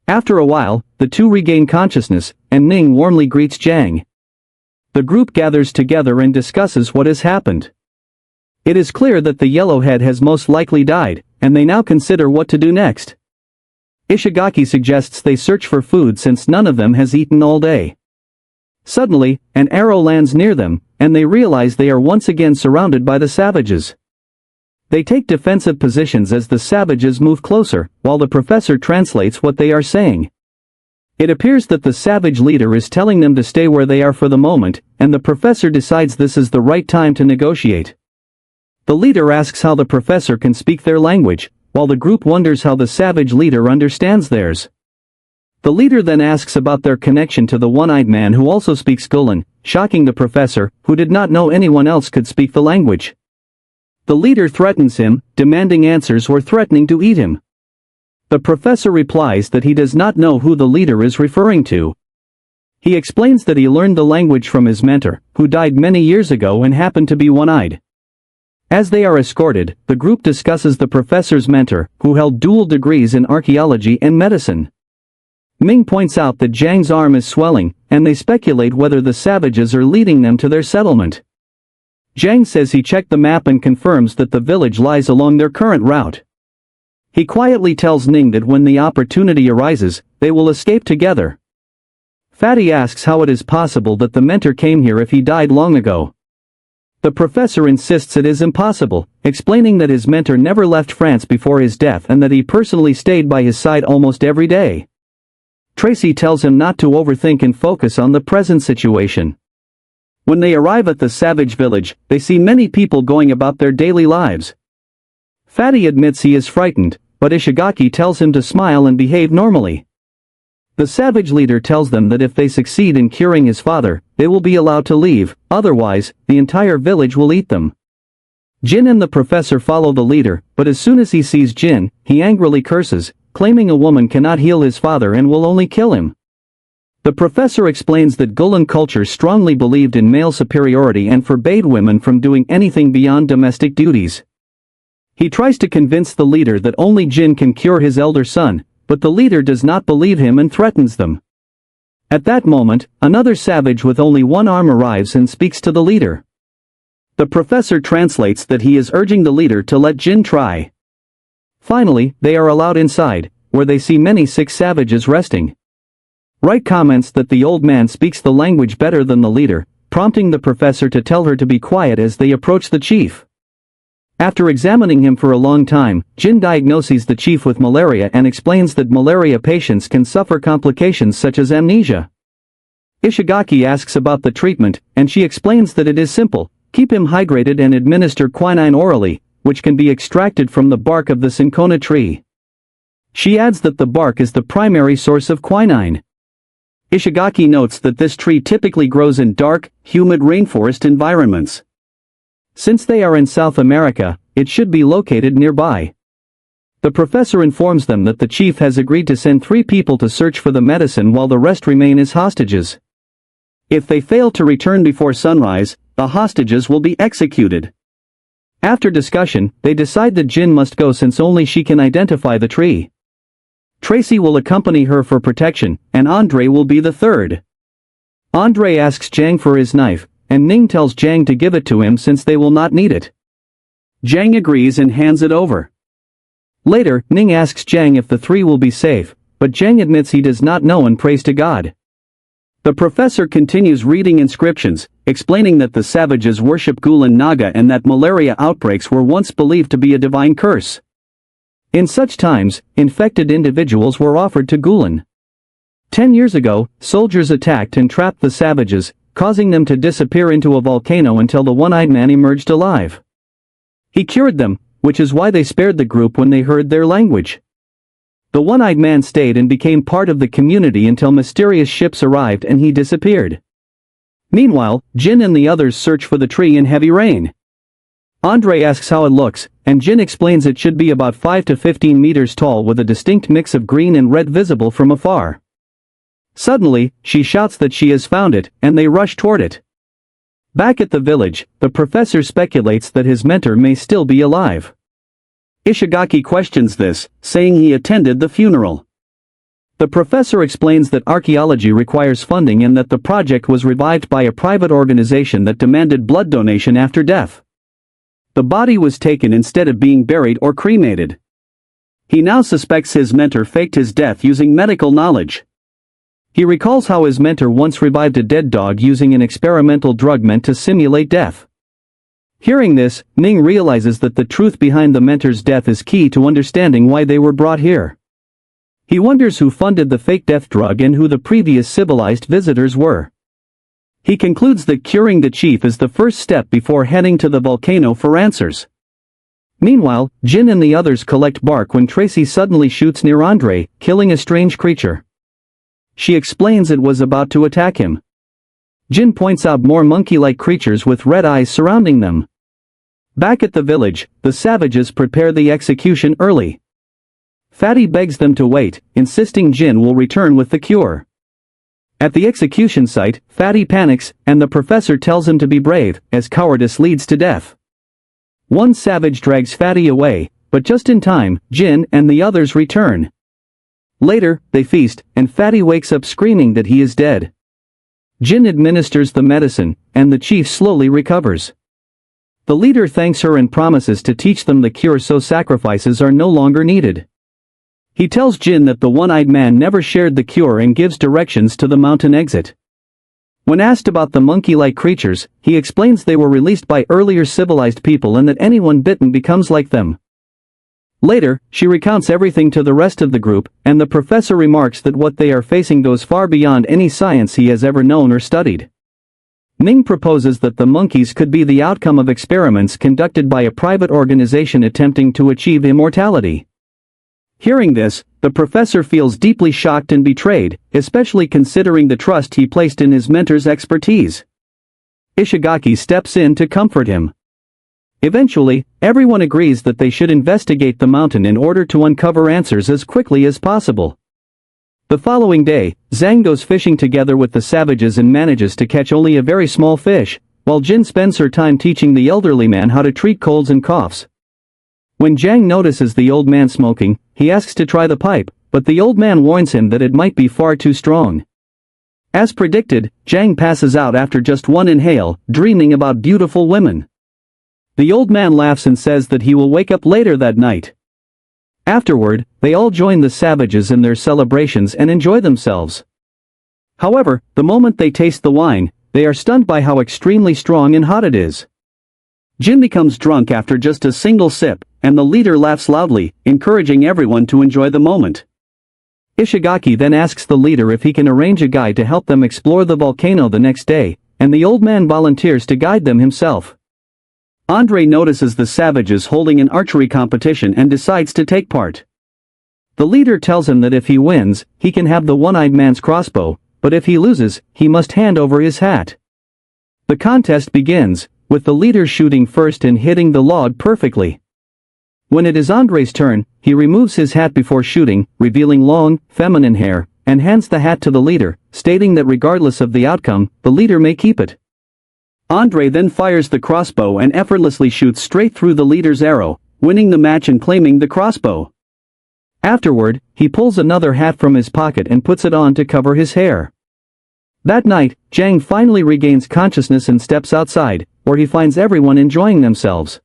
After a while, the two regain consciousness, and Ning warmly greets Zhang. The group gathers together and discusses what has happened. It is clear that the yellowhead has most likely died, and they now consider what to do next. Ishigaki suggests they search for food since none of them has eaten all day. Suddenly, an arrow lands near them, and they realize they are once again surrounded by the savages. They take defensive positions as the savages move closer, while the professor translates what they are saying. It appears that the savage leader is telling them to stay where they are for the moment, and the professor decides this is the right time to negotiate. The leader asks how the professor can speak their language, while the group wonders how the savage leader understands theirs. The leader then asks about their connection to the one-eyed man who also speaks Gulen, shocking the professor, who did not know anyone else could speak the language. The leader threatens him, demanding answers or threatening to eat him. The professor replies that he does not know who the leader is referring to. He explains that he learned the language from his mentor, who died many years ago and happened to be one-eyed. As they are escorted, the group discusses the professor's mentor, who held dual degrees in archaeology and medicine. Ming points out that Zhang's arm is swelling, and they speculate whether the savages are leading them to their settlement. Zhang says he checked the map and confirms that the village lies along their current route. He quietly tells Ning that when the opportunity arises, they will escape together. Fatty asks how it is possible that the mentor came here if he died long ago. The professor insists it is impossible, explaining that his mentor never left France before his death and that he personally stayed by his side almost every day. Tracy tells him not to overthink and focus on the present situation. When they arrive at the savage village, they see many people going about their daily lives. Fatty admits he is frightened, but Ishigaki tells him to smile and behave normally. The savage leader tells them that if they succeed in curing his father, they will be allowed to leave, otherwise, the entire village will eat them. Jin and the professor follow the leader, but as soon as he sees Jin, he angrily curses, claiming a woman cannot heal his father and will only kill him. The professor explains that Gulen culture strongly believed in male superiority and forbade women from doing anything beyond domestic duties. He tries to convince the leader that only Jin can cure his elder son, but the leader does not believe him and threatens them. At that moment, another savage with only one arm arrives and speaks to the leader. The professor translates that he is urging the leader to let Jin try. Finally, they are allowed inside, where they see many sick savages resting. Wright comments that the old man speaks the language better than the leader, prompting the professor to tell her to be quiet as they approach the chief. After examining him for a long time, Jin diagnoses the chief with malaria and explains that malaria patients can suffer complications such as amnesia. Ishigaki asks about the treatment, and she explains that it is simple: keep him hydrated and administer quinine orally, which can be extracted from the bark of the cinchona tree. She adds that the bark is the primary source of quinine. Ishigaki notes that this tree typically grows in dark, humid rainforest environments. Since they are in South America, it should be located nearby. The professor informs them that the chief has agreed to send 3 people to search for the medicine while the rest remain as hostages. If they fail to return before sunrise, the hostages will be executed. After discussion, they decide that Jin must go since only she can identify the tree. Tracy will accompany her for protection, and Andre will be the third. Andre asks Zhang for his knife, and Ning tells Zhang to give it to him since they will not need it. Zhang agrees and hands it over. Later, Ning asks Zhang if the 3 will be safe, but Zhang admits he does not know and prays to God. The professor continues reading inscriptions, explaining that the savages worship Gulen Naga and that malaria outbreaks were once believed to be a divine curse. In such times, infected individuals were offered to Gulen. 10 years ago, soldiers attacked and trapped the savages, causing them to disappear into a volcano until the one-eyed man emerged alive. He cured them, which is why they spared the group when they heard their language. The one-eyed man stayed and became part of the community until mysterious ships arrived and he disappeared. Meanwhile, Jin and the others search for the tree in heavy rain. Andre asks how it looks, and Jin explains it should be about 5 to 15 meters tall with a distinct mix of green and red visible from afar. Suddenly, she shouts that she has found it, and they rush toward it. Back at the village, the professor speculates that his mentor may still be alive. Ishigaki questions this, saying he attended the funeral. The professor explains that archaeology requires funding and that the project was revived by a private organization that demanded blood donation after death. The body was taken instead of being buried or cremated. He now suspects his mentor faked his death using medical knowledge. He recalls how his mentor once revived a dead dog using an experimental drug meant to simulate death. Hearing this, Ning realizes that the truth behind the mentor's death is key to understanding why they were brought here. He wonders who funded the fake death drug and who the previous civilized visitors were. He concludes that curing the chief is the first step before heading to the volcano for answers. Meanwhile, Jin and the others collect bark when Tracy suddenly shoots near Andre, killing a strange creature. She explains it was about to attack him. Jin points out more monkey-like creatures with red eyes surrounding them. Back at the village, the savages prepare the execution early. Fatty begs them to wait, insisting Jin will return with the cure. At the execution site, Fatty panics, and the professor tells him to be brave, as cowardice leads to death. One savage drags Fatty away, but just in time, Jin and the others return. Later, they feast, and Fatty wakes up screaming that he is dead. Jin administers the medicine, and the chief slowly recovers. The leader thanks her and promises to teach them the cure so sacrifices are no longer needed. He tells Jin that the one-eyed man never shared the cure and gives directions to the mountain exit. When asked about the monkey-like creatures, he explains they were released by earlier civilized people and that anyone bitten becomes like them. Later, she recounts everything to the rest of the group, and the professor remarks that what they are facing goes far beyond any science he has ever known or studied. Ning proposes that the monkeys could be the outcome of experiments conducted by a private organization attempting to achieve immortality. Hearing this, the professor feels deeply shocked and betrayed, especially considering the trust he placed in his mentor's expertise. Ishigaki steps in to comfort him. Eventually, everyone agrees that they should investigate the mountain in order to uncover answers as quickly as possible. The following day, Zhang goes fishing together with the savages and manages to catch only a very small fish, while Jin spends her time teaching the elderly man how to treat colds and coughs. When Zhang notices the old man smoking, he asks to try the pipe, but the old man warns him that it might be far too strong. As predicted, Zhang passes out after just one inhale, dreaming about beautiful women. The old man laughs and says that he will wake up later that night. Afterward, they all join the savages in their celebrations and enjoy themselves. However, the moment they taste the wine, they are stunned by how extremely strong and hot it is. Jin becomes drunk after just a single sip, and the leader laughs loudly, encouraging everyone to enjoy the moment. Ishigaki then asks the leader if he can arrange a guide to help them explore the volcano the next day, and the old man volunteers to guide them himself. Andre notices the savages holding an archery competition and decides to take part. The leader tells him that if he wins, he can have the one-eyed man's crossbow, but if he loses, he must hand over his hat. The contest begins, with the leader shooting first and hitting the log perfectly. When it is Andre's turn, he removes his hat before shooting, revealing long, feminine hair, and hands the hat to the leader, stating that regardless of the outcome, the leader may keep it. Andre then fires the crossbow and effortlessly shoots straight through the leader's arrow, winning the match and claiming the crossbow. Afterward, he pulls another hat from his pocket and puts it on to cover his hair. That night, Zhang finally regains consciousness and steps outside, where he finds everyone enjoying themselves.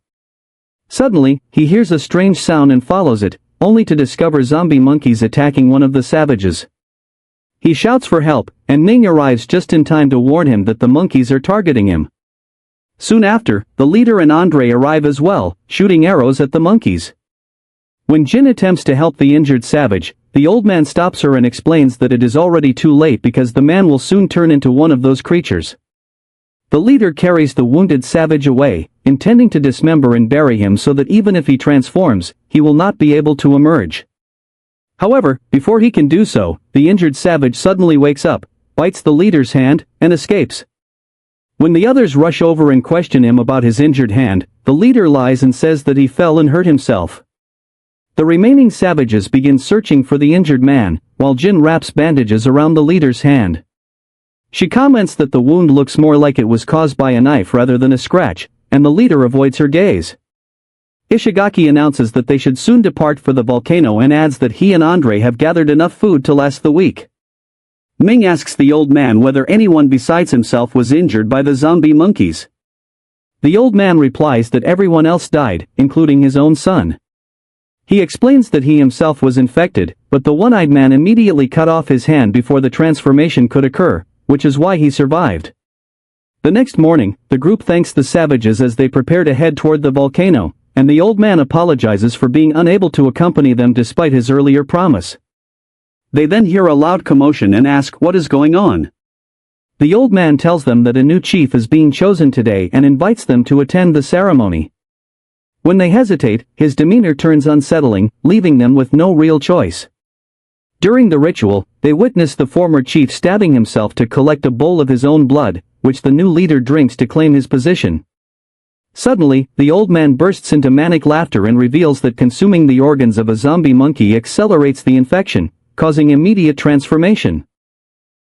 Suddenly, he hears a strange sound and follows it, only to discover zombie monkeys attacking one of the savages. He shouts for help, and Ning arrives just in time to warn him that the monkeys are targeting him. Soon after, the leader and Andre arrive as well, shooting arrows at the monkeys. When Jin attempts to help the injured savage, the old man stops her and explains that it is already too late because the man will soon turn into one of those creatures. The leader carries the wounded savage away, intending to dismember and bury him so that even if he transforms, he will not be able to emerge. However, before he can do so, the injured savage suddenly wakes up, bites the leader's hand, and escapes. When the others rush over and question him about his injured hand, the leader lies and says that he fell and hurt himself. The remaining savages begin searching for the injured man, while Jin wraps bandages around the leader's hand. She comments that the wound looks more like it was caused by a knife rather than a scratch, and the leader avoids her gaze. Ishigaki announces that they should soon depart for the volcano and adds that he and Andre have gathered enough food to last the week. Ming asks the old man whether anyone besides himself was injured by the zombie monkeys. The old man replies that everyone else died, including his own son. He explains that he himself was infected, but the one-eyed man immediately cut off his hand before the transformation could occur, which is why he survived. The next morning, the group thanks the savages as they prepare to head toward the volcano, and the old man apologizes for being unable to accompany them despite his earlier promise. They then hear a loud commotion and ask what is going on. The old man tells them that a new chief is being chosen today and invites them to attend the ceremony. When they hesitate, his demeanor turns unsettling, leaving them with no real choice. During the ritual, they witness the former chief stabbing himself to collect a bowl of his own blood, which the new leader drinks to claim his position. Suddenly, the old man bursts into manic laughter and reveals that consuming the organs of a zombie monkey accelerates the infection, causing immediate transformation.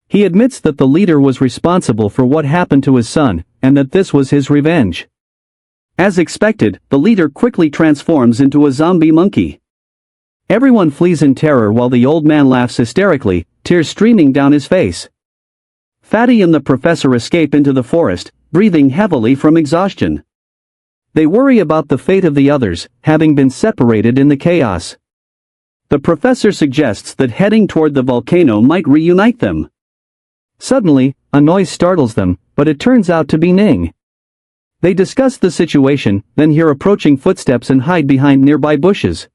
He admits that the leader was responsible for what happened to his son, and that this was his revenge. As expected, the leader quickly transforms into a zombie monkey. Everyone flees in terror while the old man laughs hysterically, tears streaming down his face. Fatty and the professor escape into the forest, breathing heavily from exhaustion. They worry about the fate of the others, having been separated in the chaos. The professor suggests that heading toward the volcano might reunite them. Suddenly, a noise startles them, but it turns out to be Ning. They discuss the situation, then hear approaching footsteps and hide behind nearby bushes.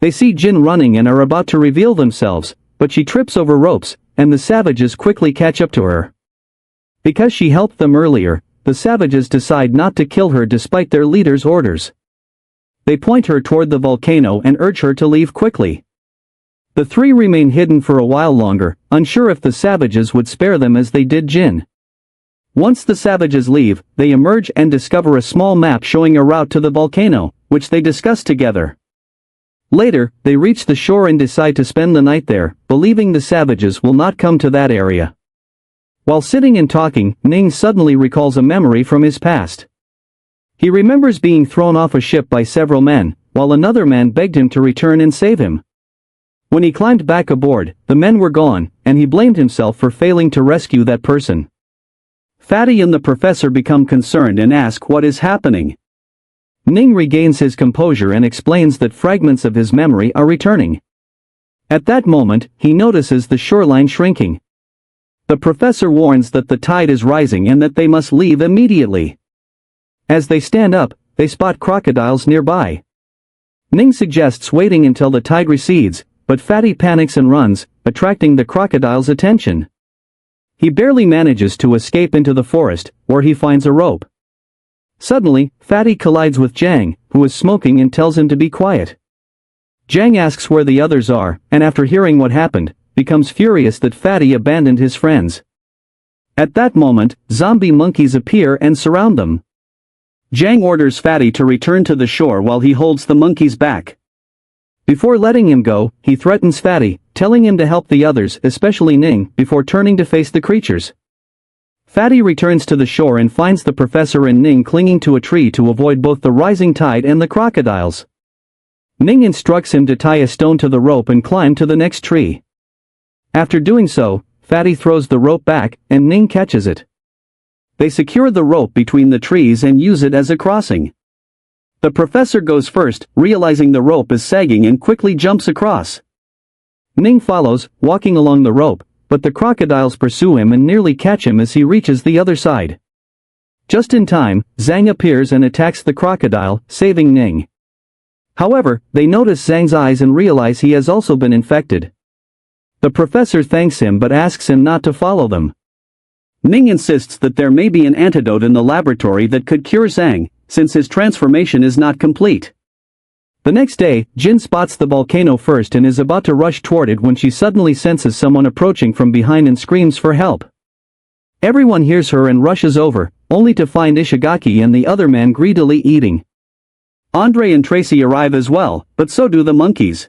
They see Jin running and are about to reveal themselves, but she trips over ropes, and the savages quickly catch up to her. Because she helped them earlier, the savages decide not to kill her despite their leader's orders. They point her toward the volcano and urge her to leave quickly. The three remain hidden for a while longer, unsure if the savages would spare them as they did Jin. Once the savages leave, they emerge and discover a small map showing a route to the volcano, which they discuss together. Later, they reach the shore and decide to spend the night there, believing the savages will not come to that area. While sitting and talking, Ning suddenly recalls a memory from his past. He remembers being thrown off a ship by several men, while another man begged him to return and save him. When he climbed back aboard, the men were gone, and he blamed himself for failing to rescue that person. Fatty and the professor become concerned and ask what is happening. Ning regains his composure and explains that fragments of his memory are returning. At that moment, he notices the shoreline shrinking. The professor warns that the tide is rising and that they must leave immediately. As they stand up, they spot crocodiles nearby. Ning suggests waiting until the tide recedes, but Fatty panics and runs, attracting the crocodile's attention. He barely manages to escape into the forest, where he finds a rope. Suddenly, Fatty collides with Jang, who is smoking and tells him to be quiet. Jang asks where the others are, and after hearing what happened, becomes furious that Fatty abandoned his friends. At that moment, zombie monkeys appear and surround them. Jang orders Fatty to return to the shore while he holds the monkeys back. Before letting him go, he threatens Fatty, telling him to help the others, especially Ning, before turning to face the creatures. Fatty returns to the shore and finds the professor and Ning clinging to a tree to avoid both the rising tide and the crocodiles. Ning instructs him to tie a stone to the rope and climb to the next tree. After doing so, Fatty throws the rope back, and Ning catches it. They secure the rope between the trees and use it as a crossing. The professor goes first, realizing the rope is sagging and quickly jumps across. Ning follows, walking along the rope, but the crocodiles pursue him and nearly catch him as he reaches the other side. Just in time, Zhang appears and attacks the crocodile, saving Ning. However, they notice Zhang's eyes and realize he has also been infected. The professor thanks him but asks him not to follow them. Ning insists that there may be an antidote in the laboratory that could cure Zhang, since his transformation is not complete. The next day, Jin spots the volcano first and is about to rush toward it when she suddenly senses someone approaching from behind and screams for help. Everyone hears her and rushes over, only to find Ishigaki and the other man greedily eating. Andre and Tracy arrive as well, but so do the monkeys.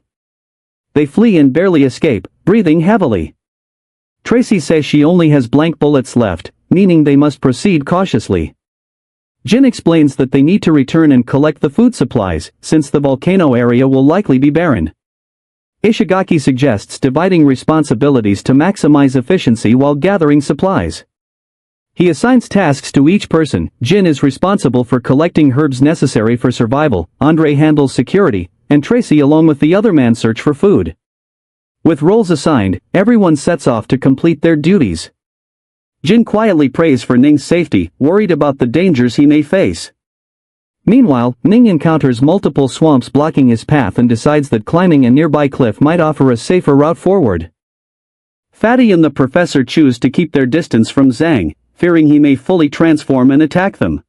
They flee and barely escape, breathing heavily. Tracy says she only has blank bullets left, meaning they must proceed cautiously. Jin explains that they need to return and collect the food supplies, since the volcano area will likely be barren. Ishigaki suggests dividing responsibilities to maximize efficiency while gathering supplies. He assigns tasks to each person. Jin is responsible for collecting herbs necessary for survival, Andre handles security, and Tracy along with the other man search for food. With roles assigned, everyone sets off to complete their duties. Jin quietly prays for Ning's safety, worried about the dangers he may face. Meanwhile, Ning encounters multiple swamps blocking his path and decides that climbing a nearby cliff might offer a safer route forward. Fatty and the professor choose to keep their distance from Zhang, fearing he may fully transform and attack them.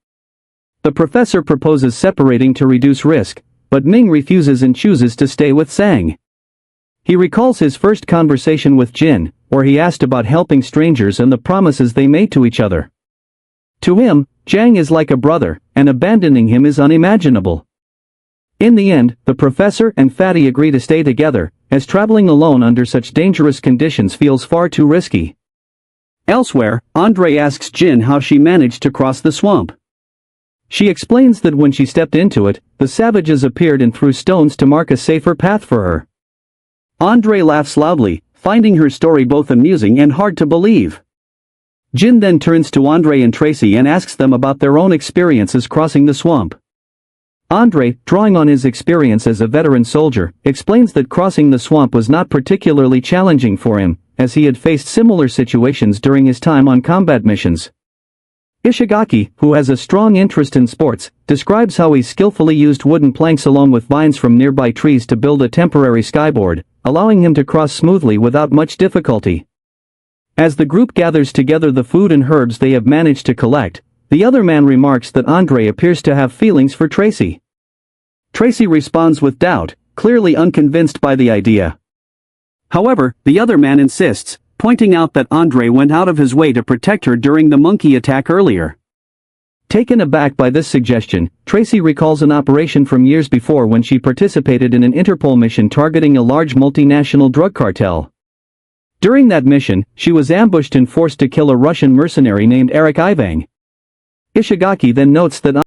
The professor proposes separating to reduce risk, but Ming refuses and chooses to stay with Zhang. He recalls his first conversation with Jin, where he asked about helping strangers and the promises they made to each other. To him, Zhang is like a brother, and abandoning him is unimaginable. In the end, the professor and Fatty agree to stay together, as traveling alone under such dangerous conditions feels far too risky. Elsewhere, Andre asks Jin how she managed to cross the swamp. She explains that when she stepped into it, the savages appeared and threw stones to mark a safer path for her. Andre laughs loudly, finding her story both amusing and hard to believe. Jin then turns to Andre and Tracy and asks them about their own experiences crossing the swamp. Andre, drawing on his experience as a veteran soldier, explains that crossing the swamp was not particularly challenging for him, as he had faced similar situations during his time on combat missions. Ishigaki, who has a strong interest in sports, describes how he skillfully used wooden planks along with vines from nearby trees to build a temporary skyboard, allowing him to cross smoothly without much difficulty. As the group gathers together the food and herbs they have managed to collect, the other man remarks that Andre appears to have feelings for Tracy. Tracy responds with doubt, clearly unconvinced by the idea. However, the other man insists, pointing out that Andre went out of his way to protect her during the monkey attack earlier. Taken aback by this suggestion, Tracy recalls an operation from years before when she participated in an Interpol mission targeting a large multinational drug cartel. During that mission, she was ambushed and forced to kill a Russian mercenary named Eric Ivang. Ishigaki then notes that